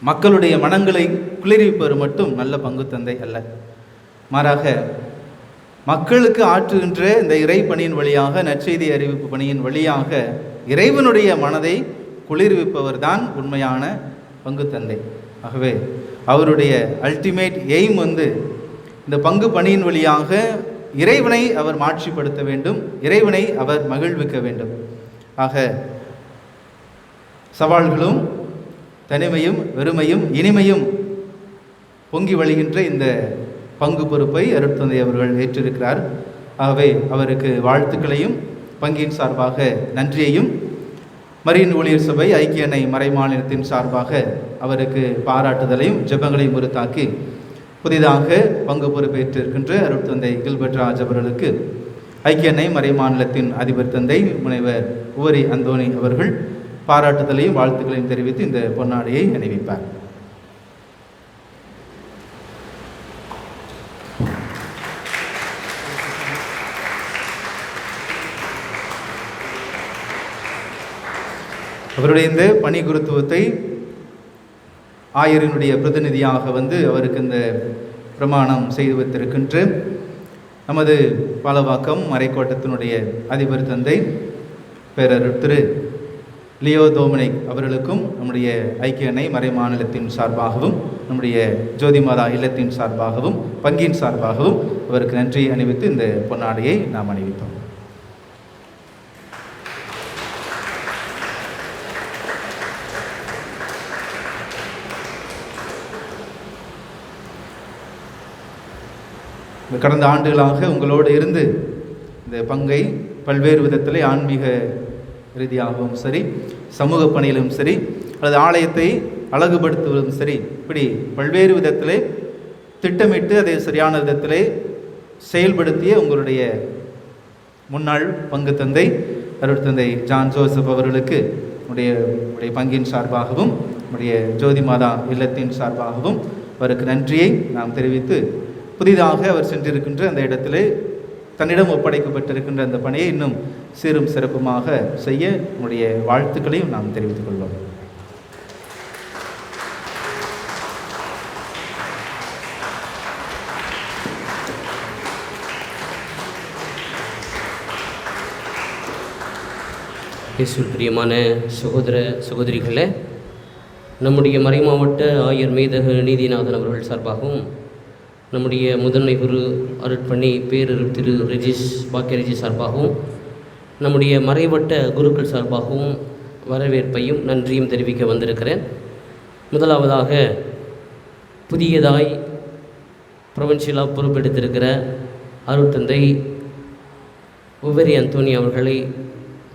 மக்களுடைய மனங்களை குளிர்விப்பவர் மட்டும் நல்ல பங்கு தந்தை அல்ல. மாறாக மக்களுக்கு ஆற்றுகின்ற இந்த இறை பணியின் வழியாக, நற்செய்தி அறிவிப்பு பணியின் வழியாக இறைவனுடைய மனதை குளிர்விப்பவர் தான் உண்மையான பங்கு தந்தை. ஆகவே அவருடைய அல்டிமேட் எய்ம் இந்த பங்கு பணியின் வழியாக இறைவனை அவர் மாட்சிப்படுத்த வேண்டும், இறைவனை அவர் மகிழ்விக்க வேண்டும். ஆக சவால்களும் தனிமையும் வெறுமையும் இனிமையும் பொங்கி வழிகின்ற இந்த பங்கு பொறுப்பை அருட்தந்தை அவர்கள் ஏற்றிருக்கிறார். ஆகவே அவருக்கு வாழ்த்துக்களையும் பங்கின் சார்பாக நன்றியையும், மரியின் ஊழியர் சபை ஐக்கிய அன்னை மறைமாநிலத்தின் சார்பாக அவருக்கு பாராட்டுதலையும் ஜெபங்களையும் உரித்தாக்கி புதிதாக பங்கு பொறுப்பேற்றிருக்கின்ற அருட்தந்தை கில்பர்ட் ராஜ் அவர்களுக்கு ஐக்கிய அன்னை மறைமாநிலத்தின் அதிபர் தந்தை முனைவர் உவரி அந்தோணி அவர்கள் பாராட்டுதலையும் வாழ்த்துக்களையும் தெரிவித்து இந்த பொன்னாடையை அணிவிப்பார். அவருடைய இந்த பணி குருத்துவத்தை ஆயரினுடைய பிரதிநிதியாக அவருக்கு இந்த பிரமாணம் செய்து வைத்திருக்கின்ற நமது பாலவாக்கம் மறைக்கோட்டத்தினுடைய அதிபர் தந்தை பேரர் திரு லியோ டோமினிக் அவர்களுக்கும் நம்முடைய ஐக்கிய அன்னை மறை மாநிலத்தின் சார்பாகவும் நம்முடைய ஜோதிமாதா இல்லத்தின் சார்பாகவும் பங்கின் சார்பாகவும் அவருக்கு நன்றி அணிவித்து இந்த பொன்னாடையை நாம் அணிவிப்போம். கடந்த ஆண்டுகளாக உங்களோடு இருந்து இந்த பங்கை பல்வேறு விதத்திலே ஆன்மீக ரீதியாகவும் சரி, சமூக பணியிலும் சரி, அல்லது ஆலயத்தை அழகுபடுத்துவதும் சரி, இப்படி பல்வேறு விதத்திலே திட்டமிட்டு அதை சரியான விதத்திலே செயல்படுத்திய உங்களுடைய முன்னாள் பங்கு தந்தை அருட்தந்தை ஜான் ஜோசப் அவர்களுக்கு உடைய பங்கின் சார்பாகவும் உடைய ஜோதி மாதா இல்லத்தின் சார்பாகவும் அவருக்கு நன்றியை நாம் தெரிவித்து, புதிதாக அவர் சென்றிருக்கின்ற அந்த இடத்திலே தன்னிடம் ஒப்படைக்கப்பட்டிருக்கின்ற அந்த பணியை இன்னும் சீரும் சிறப்புமாக செய்ய உடைய வாழ்த்துக்களையும் நாம் தெரிவித்துக் கொள்வோம். இயேசுவில் பிரியமான சகோதர சகோதரிகளே, நம்முடைய மறைமாவட்ட ஆயர் மேதகு நீதிநாதன் அவர்கள் சார்பாகவும், நம்முடைய முதன்மை குரு அருட்பணி பேரருள் திரு ரெஜிஸ் பாக்கிய ரெஜிஸ் சார்பாகவும், நம்முடைய மறைவட்ட குருக்கள் சார்பாகவும் வரவேற்பையும் நன்றியும் தெரிவிக்க வந்திருக்கிறேன். முதலாவதாக புதியதாய் புரொவின்சியலாக பொறுப்பெடுத்திருக்கிற அருட்தந்தை உவரி அந்தோனி அவர்களை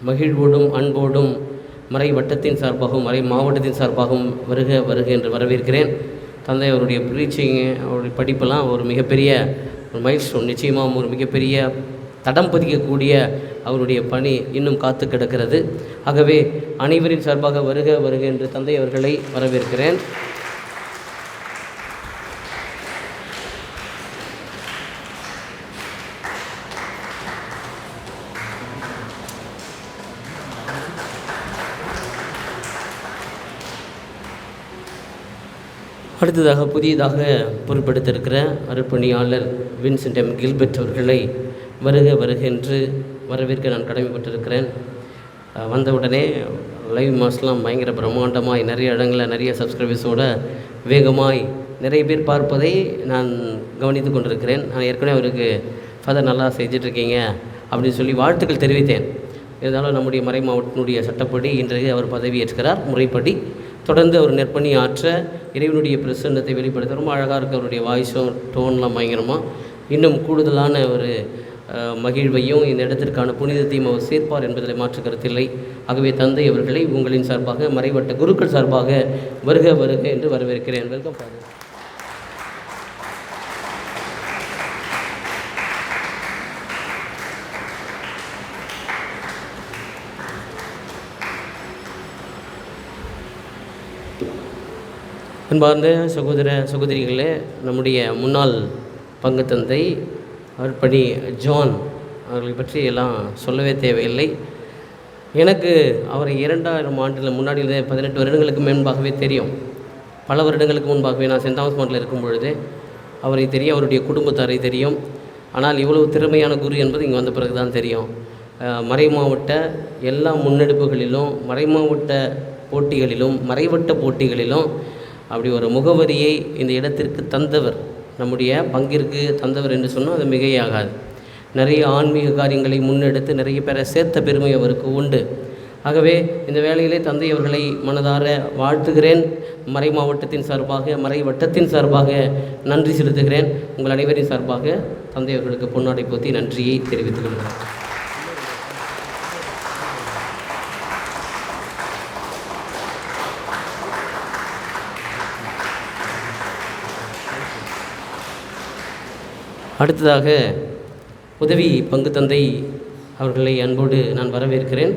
மகிழ்வோடும் அன்போடும் மறை வட்டத்தின் சார்பாகவும் மறை மாவட்டத்தின் சார்பாகவும் வருக வருக என்று வரவேற்கிறேன். தந்தை அவருடைய ப்ரீச்சிங், அவருடைய படிப்பெல்லாம் ஒரு மிகப்பெரிய ஒரு மைல்ஸ்டோன், நிச்சயமாக ஒரு மிகப்பெரிய தடம் பதிக்கக்கூடிய அவருடைய பணி இன்னும் காத்து கிடக்கிறது. ஆகவே அனைவரின் சார்பாக வருக வருக என்று தந்தை அவர்களை வரவேற்கிறேன். அடுத்ததாக புதியதாக பொறுப்பெடுத்திருக்கிற அருட்பணியாளர் வின்சென்ட் எம் கில்பர்ட் அவர்களை வருக வருக என்று வரவேற்க நான் கடமைப்பட்டிருக்கிறேன். வந்தவுடனே லைவ் மாஸ்லாம் பயங்கர பிரம்மாண்டமாய் நிறைய இடங்களில் நிறைய சப்ஸ்கிரைபர்ஸோடு வேகமாய் நிறைய பேர் பார்ப்பதை நான் கவனித்து கொண்டிருக்கிறேன். நான் ஏற்கனவே அவருக்கு ஃபாதர் நல்லா செஞ்சிட்ருக்கீங்க அப்படின்னு சொல்லி வாழ்த்துக்கள் தெரிவித்தேன். இருந்தாலும் நம்முடைய மறை மாவட்டத்தினுடைய சட்டப்படி இன்றைக்கு அவர் பதவியேற்கிறார். முறைப்படி தொடர்ந்து அவர் நெற்பணி ஆற்ற இறைவனுடைய பிரசன்னத்தை வெளிப்படுத்த ரொம்ப அழகாக இருக்க அவருடைய வாய்ஸும் டோன்லாம் பயங்கரமாக இன்னும் கூடுதலான ஒரு மகிழ்வையும் இந்த இடத்திற்கான புனிதத்தையும் அவர் சேர்ப்பார் என்பதில் மாற்று கருத்தில்லை. ஆகவே தந்தை அவர்களை உங்களின் சார்பாக மறைவட்ட குருக்கள் சார்பாக வருக வருக என்று வரவேற்கிறேன். Welcome father. அன்பார்ந்த சகோதர சகோதரிகளே, நம்முடைய முன்னாள் பங்கு தந்தை அருட்பணி ஜான் அவர்களை பற்றி எல்லாம் சொல்லவே தேவையில்லை. எனக்கு அவரை 2000 ஆண்டில் முன்னாடியிலே 18 வருடங்களுக்கு முன்பாகவே தெரியும். பல வருடங்களுக்கு முன்பாகவே நான் சென்ட் தாமஸ் மாவட்டத்தில் இருக்கும் பொழுது அவரை தெரியும், அவருடைய குடும்பத்தாரை தெரியும். ஆனால் இவ்வளவு திறமையான குரு என்பது இங்கே வந்த பிறகு தான் தெரியும். மறை மாவட்ட எல்லா முன்னெடுப்புகளிலும், மறை மாவட்ட போட்டிகளிலும், மறைவட்ட போட்டிகளிலும் அப்படி ஒரு முகவரியை இந்த இடத்திற்கு தந்தவர், நம்முடைய பங்கிற்கு தந்தவர் என்று சொன்னால் அது மிகையாகாது. நிறைய ஆன்மீக காரியங்களை முன்னெடுத்து நிறைய பேரை சேர்த்த பெருமை அவருக்கு உண்டு. ஆகவே இந்த வேளையிலே தந்தை அவர்களை மனதார வாழ்த்துகிறேன். மறை மாவட்டத்தின் சார்பாக, மறை வட்டத்தின் சார்பாக நன்றி செலுத்துகிறேன். உங்கள் அனைவரின் சார்பாக தந்தை அவர்களுக்கு பொன்னாடை போத்தி நன்றியை தெரிவித்துக் கொள்கிறேன். அடுத்ததாக உதவி பங்கு தந்தை அவர்களை அன்போடு நான் வரவேற்கிறேன்.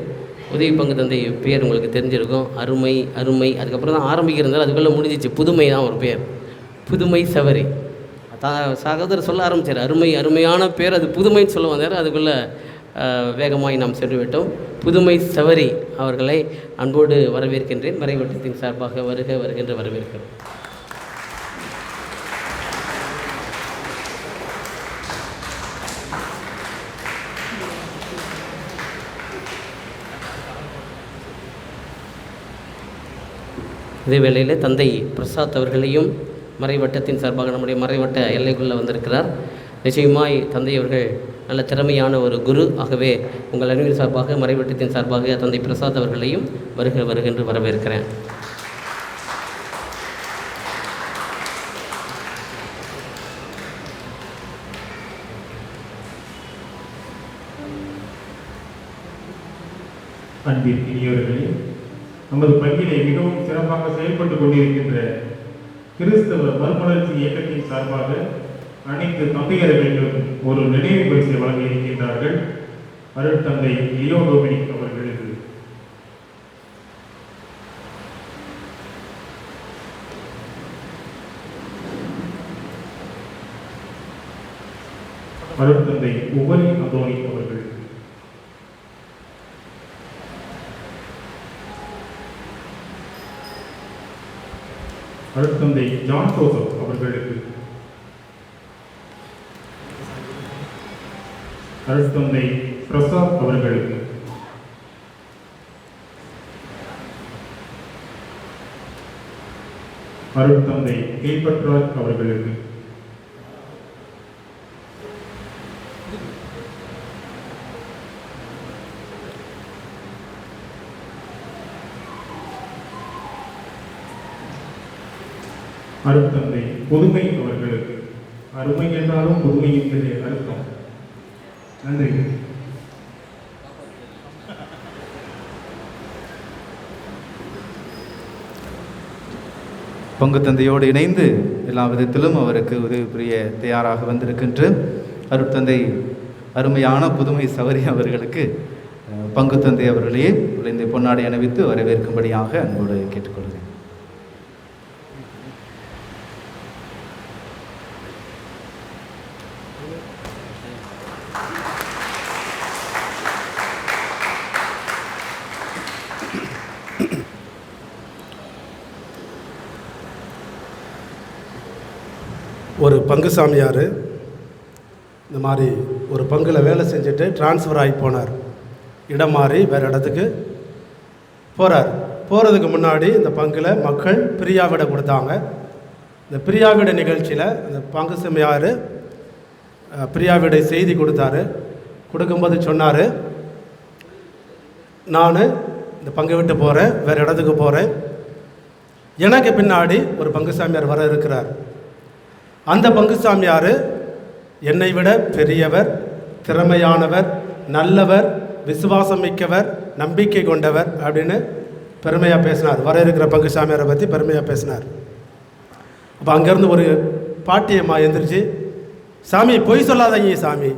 உதவி பங்கு தந்தை பேர் உங்களுக்கு தெரிஞ்சிருக்கும், அருமை அருமை. அதுக்கப்புறம் தான் ஆரம்பிக்கிறதால அதுக்குள்ளே முடிஞ்சிச்சு, புதுமை தான் ஒரு பேர், புதுமை சவரி. சகோதரர் சொல்ல ஆரம்பித்தார், அருமை அருமையான பேர், அது புதுமைன்னு சொல்ல வந்தார். அதுக்குள்ளே வேகமாய் நாம் சென்று விட்டோம். புதுமை சவரி அவர்களை அன்போடு வரவேற்கின்றேன். மறைவட்டத்தின் சார்பாக வருக வருகின்ற வரவேற்கிறேன். இதே வேளையில் தந்தை பிரசாத் அவர்களையும் மறைவட்டத்தின் சார்பாக நம்முடைய மறைவட்ட எல்லைக்குள்ளே வந்திருக்கிறார். நிச்சயமாய் தந்தை அவர்கள் நல்ல திறமையான ஒரு குரு. ஆகவே உங்கள் அனைவரின் சார்பாக, மறைவட்டத்தின் சார்பாக தந்தை பிரசாத் அவர்களையும் வருக வருகின்று வரவேற்கிறேன். அன்பிற்கினியவர்களே, நமது பங்கிலே மிகவும் சிறப்பாக செயல்பட்டு கொண்டிருக்கின்ற கிறிஸ்தவ மறுமலர்ச்சி இயக்கத்தின் சார்பாக அனைத்து தந்தையர்களுக்கும் ஒரு நினைவு பரிசை வழங்க இருக்கின்றார்கள். அருட்தந்தை லியோ டொமினிக் அவர்களுக்கு அருட்தந்தை உபரி அந்தோனி அவர்களுக்கு அருட்தந்தை ஜான் ஜோசப் அவர்களுக்கு அருட்தந்தை பிரசாத் அவர்களுக்கு அருட்தந்தை கில்பர்ட்ராஜ் அவர்களுக்கு அருட்தந்தை புதுமை அவர்களுக்கு. அருமை என்றாலும் புதுமை என்பதே அர்த்தம். நன்றி. பங்கு தந்தையோடு இணைந்து எல்லா விதத்திலும் அவருக்கு உதவி புரிய தயாராக வந்திருக்கின்ற அருட்தந்தை அருமையான புதுமை சவரி அவர்களுக்கு பங்கு தந்தை அவர்களே இந்த பொன்னாடை அணிவித்து வரவேற்கும்படியாக அன்போடு கேட்டுக்கொள்கிறேன். ஒரு பங்கு சாமியார் இந்த மாதிரி ஒரு பங்கில் வேலை செஞ்சுட்டு டிரான்ஸ்ஃபர் ஆகி போனார். இடம் மாறி வேறு இடத்துக்கு போகிறார். போகிறதுக்கு முன்னாடி இந்த பங்கில் மக்கள் பிரியாவிடை கொடுத்தாங்க. இந்த பிரியாவிடை நிகழ்ச்சியில் இந்த பங்கு சாமியார் பிரியாவிடை செய்தி கொடுத்தாரு. கொடுக்கும்போது சொன்னார், நான் இந்த பங்கை விட்டு போகிறேன், வேறு இடத்துக்கு போகிறேன். எனக்கு பின்னாடி ஒரு பங்கு சாமியார் வர இருக்கிறார். அந்த பங்கு சாமியார் என்னை விட பெரியவர், திறமையானவர், நல்லவர், விசுவாசம் மிக்கவர், நம்பிக்கை கொண்டவர் அப்படின்னு பெருமையாக பேசினார். வர இருக்கிற பங்கு சாமியாரை பற்றி பெருமையாக பேசினார். அப்போ அங்கேருந்து ஒரு பாட்டியம்மா எழுந்திரிச்சு, சாமி பொய் சொல்லாதீங்க சாமி,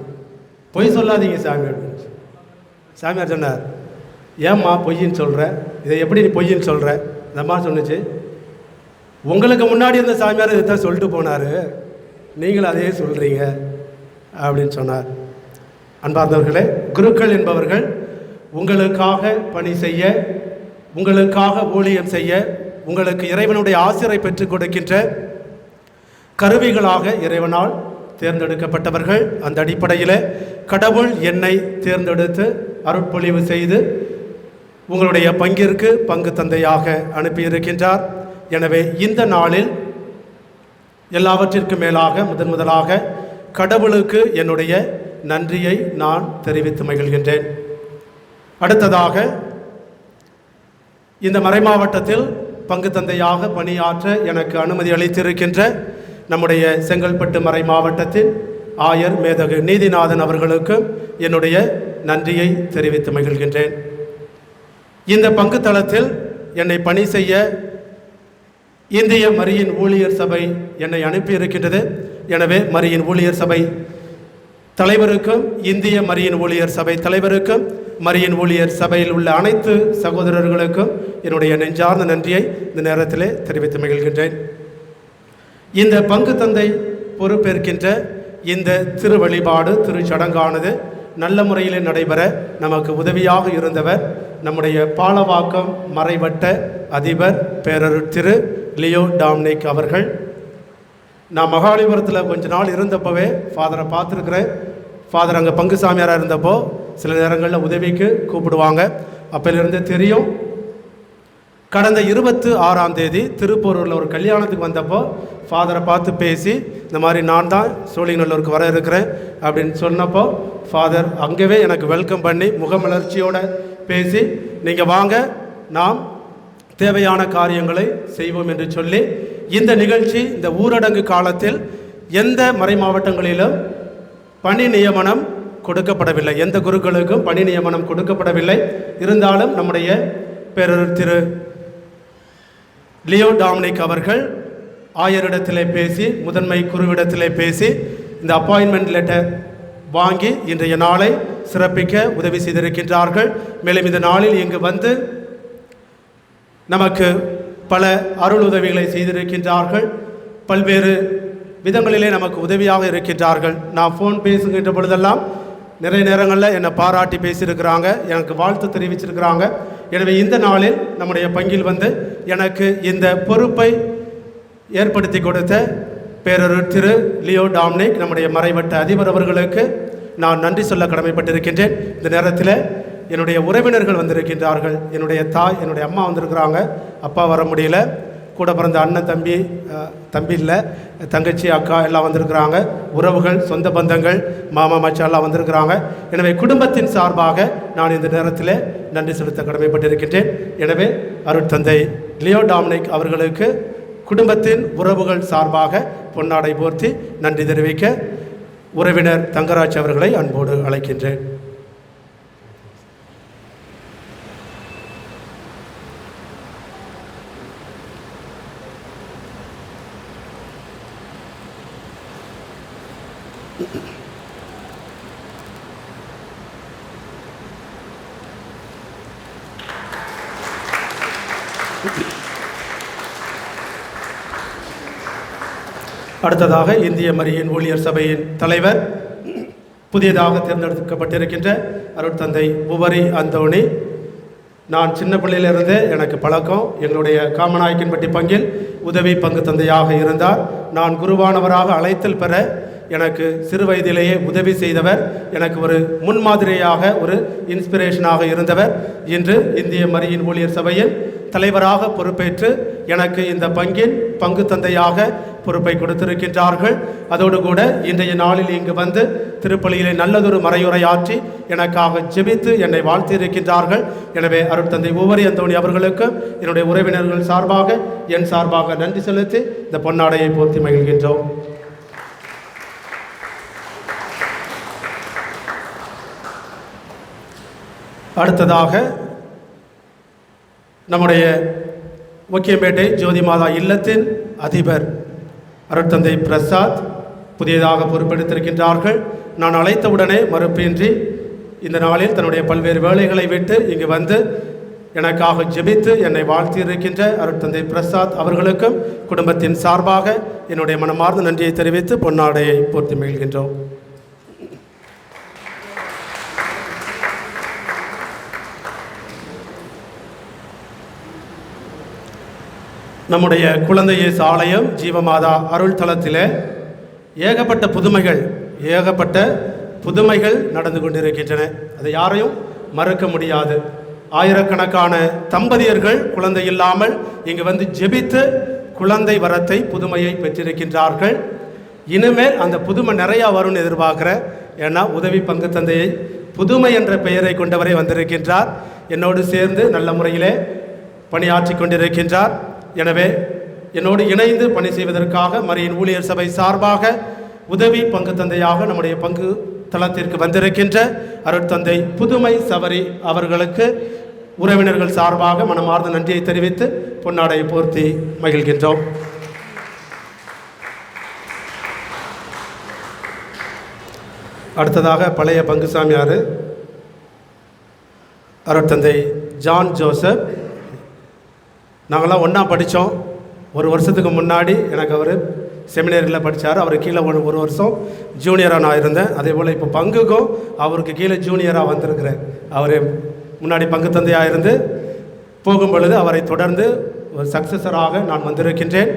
பொய் சொல்லாதீங்க சாமி அப்படின்னு. சாமியார் சொன்னார், ஏம்மா பொய்யின்னு சொல்கிற, இதை எப்படி நீ பொய்யின்னு சொல்கிற? இந்த அம்மா சொன்னிச்சு, உங்களுக்கு முன்னாடி இருந்த சாமியார் இதை தான் சொல்லிட்டு போனார், நீங்களும் அதையே சொல்கிறீங்க அப்படின்னு சொன்னார். அன்பார்ந்தவர்களே, குருக்கள் என்பவர்கள் உங்களுக்காக பணி செய்ய, உங்களுக்காக ஊழியம் செய்ய, உங்களுக்கு இறைவனுடைய ஆசிரை பெற்றுக் கொடுக்கின்ற கருவிகளாக இறைவனால் தேர்ந்தெடுக்கப்பட்டவர்கள். அந்த அடிப்படையில் கடவுள் என்னை தேர்ந்தெடுத்து அருட்பொழிவு செய்து உங்களுடைய பங்கிற்கு பங்கு தந்தையாக அனுப்பியிருக்கின்றார். எனவே இந்த நாளில் எல்லாவற்றிற்கும் மேலாக முதலாக கடவுளுக்கு என்னுடைய நன்றியை நான் தெரிவித்து மகிழ்கின்றேன். அடுத்ததாக இந்த மறைமாவட்டத்தில் பங்கு தந்தையாக பணியாற்ற எனக்கு அனுமதி அளித்திருக்கின்ற நம்முடைய செங்கல்பட்டு மறை மாவட்டத்தின் ஆயர் மேதகு நீதிநாதன் அவர்களுக்கு என்னுடைய நன்றியை தெரிவித்து மகிழ்கின்றேன். இந்த பங்கு தளத்தில் என்னை பணி செய்ய இந்திய மரியின் ஊழியர் சபை என்னை அனுப்பியிருக்கின்றது. எனவே மரியின் ஊழியர் சபை தலைவருக்கும், இந்திய மரியின் ஊழியர் சபை தலைவருக்கும், மரியின் ஊழியர் சபையில் உள்ள அனைத்து சகோதரர்களுக்கும் என்னுடைய நெஞ்சார்ந்த நன்றியை இந்த நேரத்தில் தெரிவித்து மகிழ்கின்றேன். இந்த பங்கு தந்தை பொறுப்பேற்கின்ற இந்த திரு வழிபாடு திருச்சடங்கானது நல்ல முறையில் நடைபெற நமக்கு உதவியாக இருந்தவர் நம்முடைய பாலவாக்கம் மறைவட்ட அதிபர் பேரருட் திரு லியோ டாம்னிக் அவர்கள். நான் மகாலிபுரத்தில் கொஞ்ச நாள் இருந்தப்போவே ஃபாதரை பார்த்துருக்குறேன். ஃபாதர் அங்கே பங்கு சாமியாராக இருந்தப்போ சில நேரங்களில் உதவிக்கு கூப்பிடுவாங்க. அப்போலேருந்து தெரியும். கடந்த 26ஆம் தேதி திருப்பூரில் ஒரு கல்யாணத்துக்கு வந்தப்போ ஃபாதரை பார்த்து பேசி, இந்த மாதிரி நான் தான் சோழிங்கநல்லூருக்கு வர இருக்கிறேன் அப்படின்னு சொன்னப்போ ஃபாதர் அங்கேவே எனக்கு வெல்கம் பண்ணி முகமலர்ச்சியோடு பேசி, நீங்கள் வாங்க, நாம் தேவையான காரியங்களை செய்வோம் என்று சொல்லி, இந்த நிகழ்ச்சி இந்த ஊரடங்கு காலத்தில் எந்த மறை மாவட்டங்களிலும் பணி நியமனம் கொடுக்கப்படவில்லை. எந்த குருக்களுக்கும் பணி நியமனம் கொடுக்கப்படவில்லை. இருந்தாலும் நம்முடைய பேரர் திரு லியோ டாமினிக் அவர்கள் ஆயரிடத்திலே பேசி, முதன்மை குருவிடத்திலே பேசி இந்த அப்பாயின்மெண்ட் லெட்டர் வாங்கி இன்றைய நாளை சிறப்பிக்க உதவி செய்திருக்கின்றார்கள். மேலும் இந்த நாளில் இங்கு வந்து நமக்கு பல அருள் உதவிகளை செய்திருக்கின்றார்கள். பல்வேறு விதங்களிலே நமக்கு உதவியாக இருக்கின்றார்கள். நான் ஃபோன் பேசுகின்ற பொழுதெல்லாம் நிறைய நேரங்களில் என்னை பாராட்டி பேசியிருக்கிறாங்க, எனக்கு வாழ்த்து தெரிவிச்சிருக்கிறாங்க. எனவே இந்த நாளில் நம்முடைய பங்கில் வந்து எனக்கு இந்த பொறுப்பை ஏற்படுத்தி கொடுத்த பேரர் திரு லியோ டாமினிக், நம்முடைய மறைவட்ட அதிபர் அவர்களுக்கு நான் நன்றி சொல்ல கடமைப்பட்டிருக்கின்றேன். இந்த நேரத்தில் என்னுடைய உறவினர்கள் வந்திருக்கின்றார்கள். என்னுடைய தாய், என்னுடைய அம்மா வந்திருக்கிறாங்க, அப்பா வர முடியல. கூட பிறந்த அண்ணன், தம்பி இல்லை, தங்கச்சி, அக்கா எல்லாம் வந்திருக்கிறாங்க. உறவுகள், சொந்த பந்தங்கள், மாமா மச்சான் எல்லாம் வந்திருக்கிறாங்க. எனவே குடும்பத்தின் சார்பாக நான் இந்த நேரத்தில் நன்றி செலுத்த கடமைப்பட்டிருக்கின்றேன். எனவே அருட்தந்தை லியோ டாமினிக் அவர்களுக்கு குடும்பத்தின் உறவுகள் சார்பாக பொன்னாடை போர்த்தி நன்றி தெரிவிக்க உறவினர் தங்கராஜ் அவர்களை அன்போடு அழைக்கின்றேன். அடுத்ததாக இந்திய மரியின் ஊழியர் சபையின் தலைவர், புதியதாக தேர்ந்தெடுக்கப்பட்டிருக்கின்ற அருட்தந்தை உவரி அந்தோணி. நான் சின்ன பிள்ளையிலிருந்தே எனக்கு பழக்கம். எங்களுடைய காமநாயக்கன்பட்டி பங்கில் உதவி பங்கு தந்தையாக இருந்தார். நான் குருவானவராக அழைத்தல் பெற எனக்கு சிறு வயதிலேயே உதவி செய்தவர், எனக்கு ஒரு முன்மாதிரியாக, ஒரு இன்ஸ்பிரேஷனாக இருந்தவர். இன்று இந்திய மரியின் ஊழியர் சபையின் தலைவராக பொறுப்பேற்று எனக்கு இந்த பங்கின் பங்கு தந்தையாக பொறுப்பை கொடுத்திருக்கின்றார்கள். அதோடு கூட இன்றைய நாளில் இங்கு வந்து திருப்பலியிலே நல்லதொரு மறையுரையாற்றி எனக்காக ஜெபித்து என்னை வாழ்த்தியிருக்கின்றார்கள். எனவே அருட்தந்தை உவரி அந்தோணி அவர்களுக்கு என்னுடைய உறவினர்கள் சார்பாக, என் சார்பாக நன்றி செலுத்தி இந்த பொன்னாடையை போர்த்தி மகிழ்கின்றோம். அடுத்ததாக நம்முடைய ஒக்கியம்பேட்டை ஜோதிமாதா இல்லத்தின் அதிபர் அருட்தந்தை பிரசாத் புதியதாக பொறுப்பெடுத்திருக்கின்றார்கள். நான் அழைத்தவுடனே மறுப்பின்றி இந்த நாளில் தன்னுடைய பல்வேறு வேலைகளை விட்டு இங்கு வந்து எனக்காக ஜெபித்து என்னை வாழ்த்தியிருக்கின்ற அருட்தந்தை பிரசாத் அவர்களுக்கும் குடும்பத்தின் சார்பாக என்னுடைய மனமார்ந்த நன்றியை தெரிவித்து பொன்னாடையை போர்த்தி மகிழ்கின்றோம். நம்முடைய குழந்தை இயேசு ஆலயம் ஜீவமாதா அருள் தலத்தில் ஏகப்பட்ட புதுமைகள் நடந்து கொண்டிருக்கின்றன. அதை யாரையும் மறுக்க முடியாது. ஆயிரக்கணக்கான தம்பதியர்கள் குழந்தை இல்லாமல் இங்கு வந்து ஜெபித்து குழந்தை வரத்தை, புதுமையை பெற்றிருக்கின்றார்கள். இனிமேல் அந்த புதுமை நிறையா வரும்னு எதிர்பார்க்குறேன். ஏன்னா உதவி பங்கு தந்தையை புதுமை என்ற பெயரை கொண்டவரை வந்திருக்கின்றார். என்னோடு சேர்ந்து நல்ல முறையிலே பணியாற்றி கொண்டிருக்கின்றார். எனவே என்னோடு இணைந்து பணி செய்வதற்காக மரியின் ஊழியர் சபை சார்பாக உதவி பங்கு தந்தையாக நம்முடைய பங்கு தளத்திற்கு வந்திருக்கின்ற அருட்தந்தை புதுமை சவரி அவர்களுக்கு உறவினர்கள் சார்பாக மனமார்ந்த நன்றியை தெரிவித்து பொன்னாடையை போர்த்தி மகிழ்கின்றோம். அடுத்ததாக பழைய பங்குசாமியார் அருட்தந்தை ஜான் ஜோசப். நாங்களாம் ஒன்றா படித்தோம். ஒரு வருஷத்துக்கு முன்னாடி எனக்கு அவர் செமினரியில் படித்தார். அவர் கீழே ஒரு வருஷம் ஜூனியராக நான் இருந்தேன். அதே போல் இப்போ பங்குக்கும் அவருக்கு கீழே ஜூனியராக வந்திருக்கிறேன். அவர் முன்னாடி பங்கு தந்தையாக இருந்து போகும் பொழுது அவரை தொடர்ந்து ஒரு சக்சஸராக நான் வந்திருக்கின்றேன்.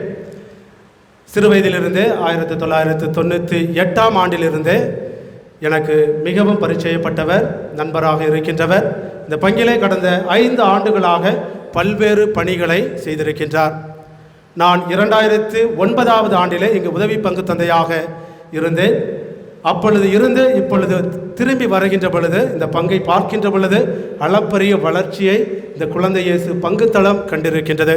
சிறு வயதிலிருந்தே 1998ஆம் ஆண்டிலிருந்தே எனக்கு மிகவும் பரிச்சயப்பட்டவர், நண்பராக இருக்கின்றவர். இந்த பங்கிலே கடந்த 5 ஆண்டுகளாக பல்வேறு பணிகளை செய்திருக்கின்றார். நான் 2009ஆவது ஆண்டிலே இங்கு உதவி பங்கு தந்தையாக இருந்தேன். அப்பொழுது இருந்து இப்பொழுது திரும்பி வருகின்ற பொழுது, இந்த பங்கை பார்க்கின்ற பொழுது அளப்பரிய வளர்ச்சியை இந்த குழந்தை இயேசு பங்குத்தளம் கண்டிருக்கின்றது.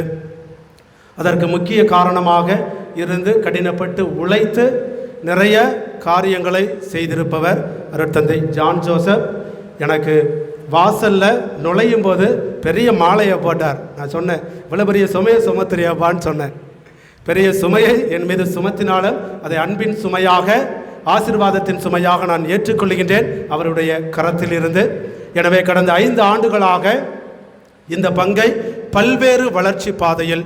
அதற்கு முக்கிய காரணமாக இருந்து கடினப்பட்டு உழைத்து நிறைய காரியங்களை செய்திருப்பவர் அருட்தந்தை ஜான் ஜோசப். எனக்கு வாசல்ல நுழையும் போது பெரிய மாலையை போட்டார். நான் சொன்னேன், இவ்வளோ பெரிய சுமையை சுமத்துறியாப்பான்னு சொன்னேன். பெரிய சுமையை என் மீது சுமத்தினாலும் அதை அன்பின் சுமையாக, ஆசீர்வாதத்தின் சுமையாக நான் ஏற்றுக்கொள்கின்றேன் அவருடைய கரத்தில் இருந்து. எனவே கடந்த 5 ஆண்டுகளாக இந்த பங்கை பல்வேறு வளர்ச்சி பாதையில்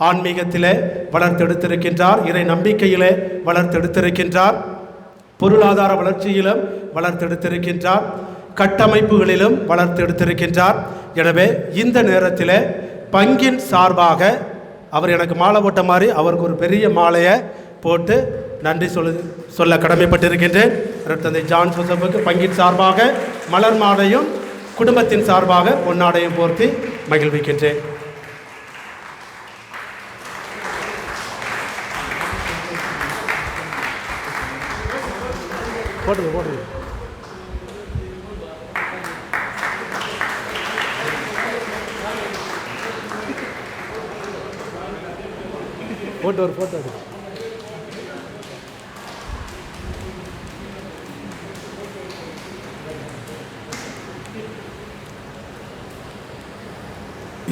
ஆன்மீகத்திலே வளர்த்தெடுத்திருக்கின்றார், இறை நம்பிக்கையிலே வளர்த்தெடுத்திருக்கின்றார், பொருளாதார வளர்ச்சியிலும் வளர்த்தெடுத்திருக்கின்றார், கட்டமைப்புகளிலும் வளர்த்தெடுத்திருக்கின்றார். எனவே இந்த நேரத்தில் பங்கின் சார்பாக அவர் எனக்கு மாலை போட்ட மாதிரி அவருக்கு ஒரு பெரிய மாலையை போட்டு நன்றி சொல்ல கடமைப்பட்டிருக்கின்றேன். தந்தை ஜான் ஜோசப்புக்கு பங்கின் சார்பாக மலர் மாலையும் குடும்பத்தின் சார்பாக பொன்னாடையும் போர்த்தி மகிழ்விக்கின்றேன். போட்டுங்க போட்டுங்க. போட்டோ ஒரு போட்டோ எடு.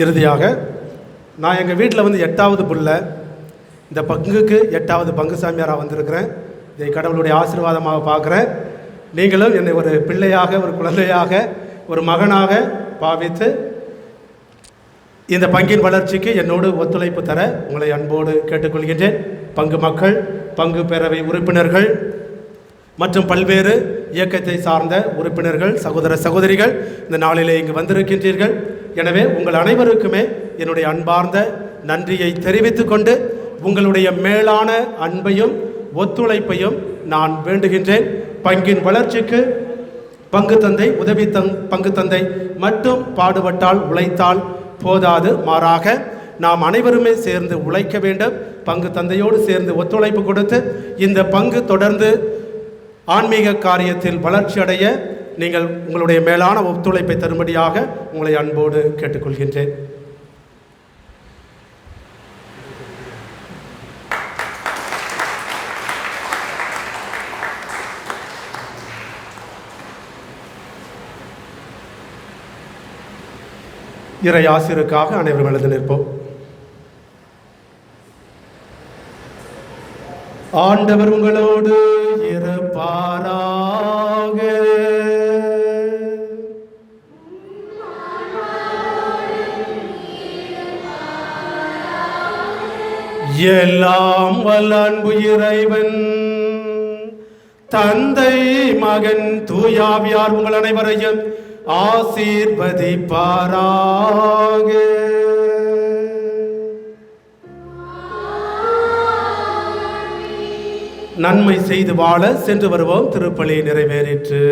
இறுதியாக நான் எங்கள் வீட்டில் வந்து 8வது புள்ள, இந்த பங்குக்கு 8வது பங்கு சாமியாராக வந்திருக்கிறேன். இதை கடவுளுடைய ஆசீர்வாதமாக பார்க்குறேன். நீங்களும் என்னை ஒரு பிள்ளையாக, ஒரு குழந்தையாக, ஒரு மகனாக பாவித்து இந்த பங்கின் வளர்ச்சிக்கு என்னோடு ஒத்துழைப்பு தர உங்களை அன்போடு கேட்டுக்கொள்கின்றேன். பங்கு மக்கள், பங்கு பேரவை உறுப்பினர்கள் மற்றும் பல்வேறு இயக்கத்தை சார்ந்த உறுப்பினர்கள், சகோதர சகோதரிகள் இந்த நாளிலே இங்கு வந்திருக்கின்றீர்கள். எனவே உங்கள் அனைவருக்குமே என்னுடைய அன்பார்ந்த நன்றியை தெரிவித்துக் கொண்டு உங்களுடைய மேலான அன்பையும் ஒத்துழைப்பையும் நான் வேண்டுகின்றேன். பங்கின் வளர்ச்சிக்கு பங்கு தந்தை, உதவி பங்கு தந்தை மட்டும் பாடுபட்டால், உழைத்தால் போதாது. மாறாக நாம் அனைவருமே சேர்ந்து உழைக்க வேண்டும். பங்கு தந்தையோடு சேர்ந்து ஒத்துழைப்பு கொடுத்து இந்த பங்கு தொடர்ந்து ஆன்மீக காரியத்தில் வளர்ச்சி அடைய நீங்கள் உங்களுடைய மேலான ஒத்துழைப்பை தரும்படியாக உங்களை அன்போடு கேட்டுக்கொள்கின்றேன். இறை ஆசிரியருக்காக அனைவரும் எழுந்து நிற்போம். ஆண்டவர் உங்களோடு இருப்பாராக. எல்லாம் வல்ல அன்பு இறைவன் தந்தை, மகன், தூயாவியார் உங்கள் அனைவரையும் ஆசீர்வதிப்பாராக. நன்மை செய்து வாழ சென்று வருவோம். திருப்பலி நிறைவேறிற்று.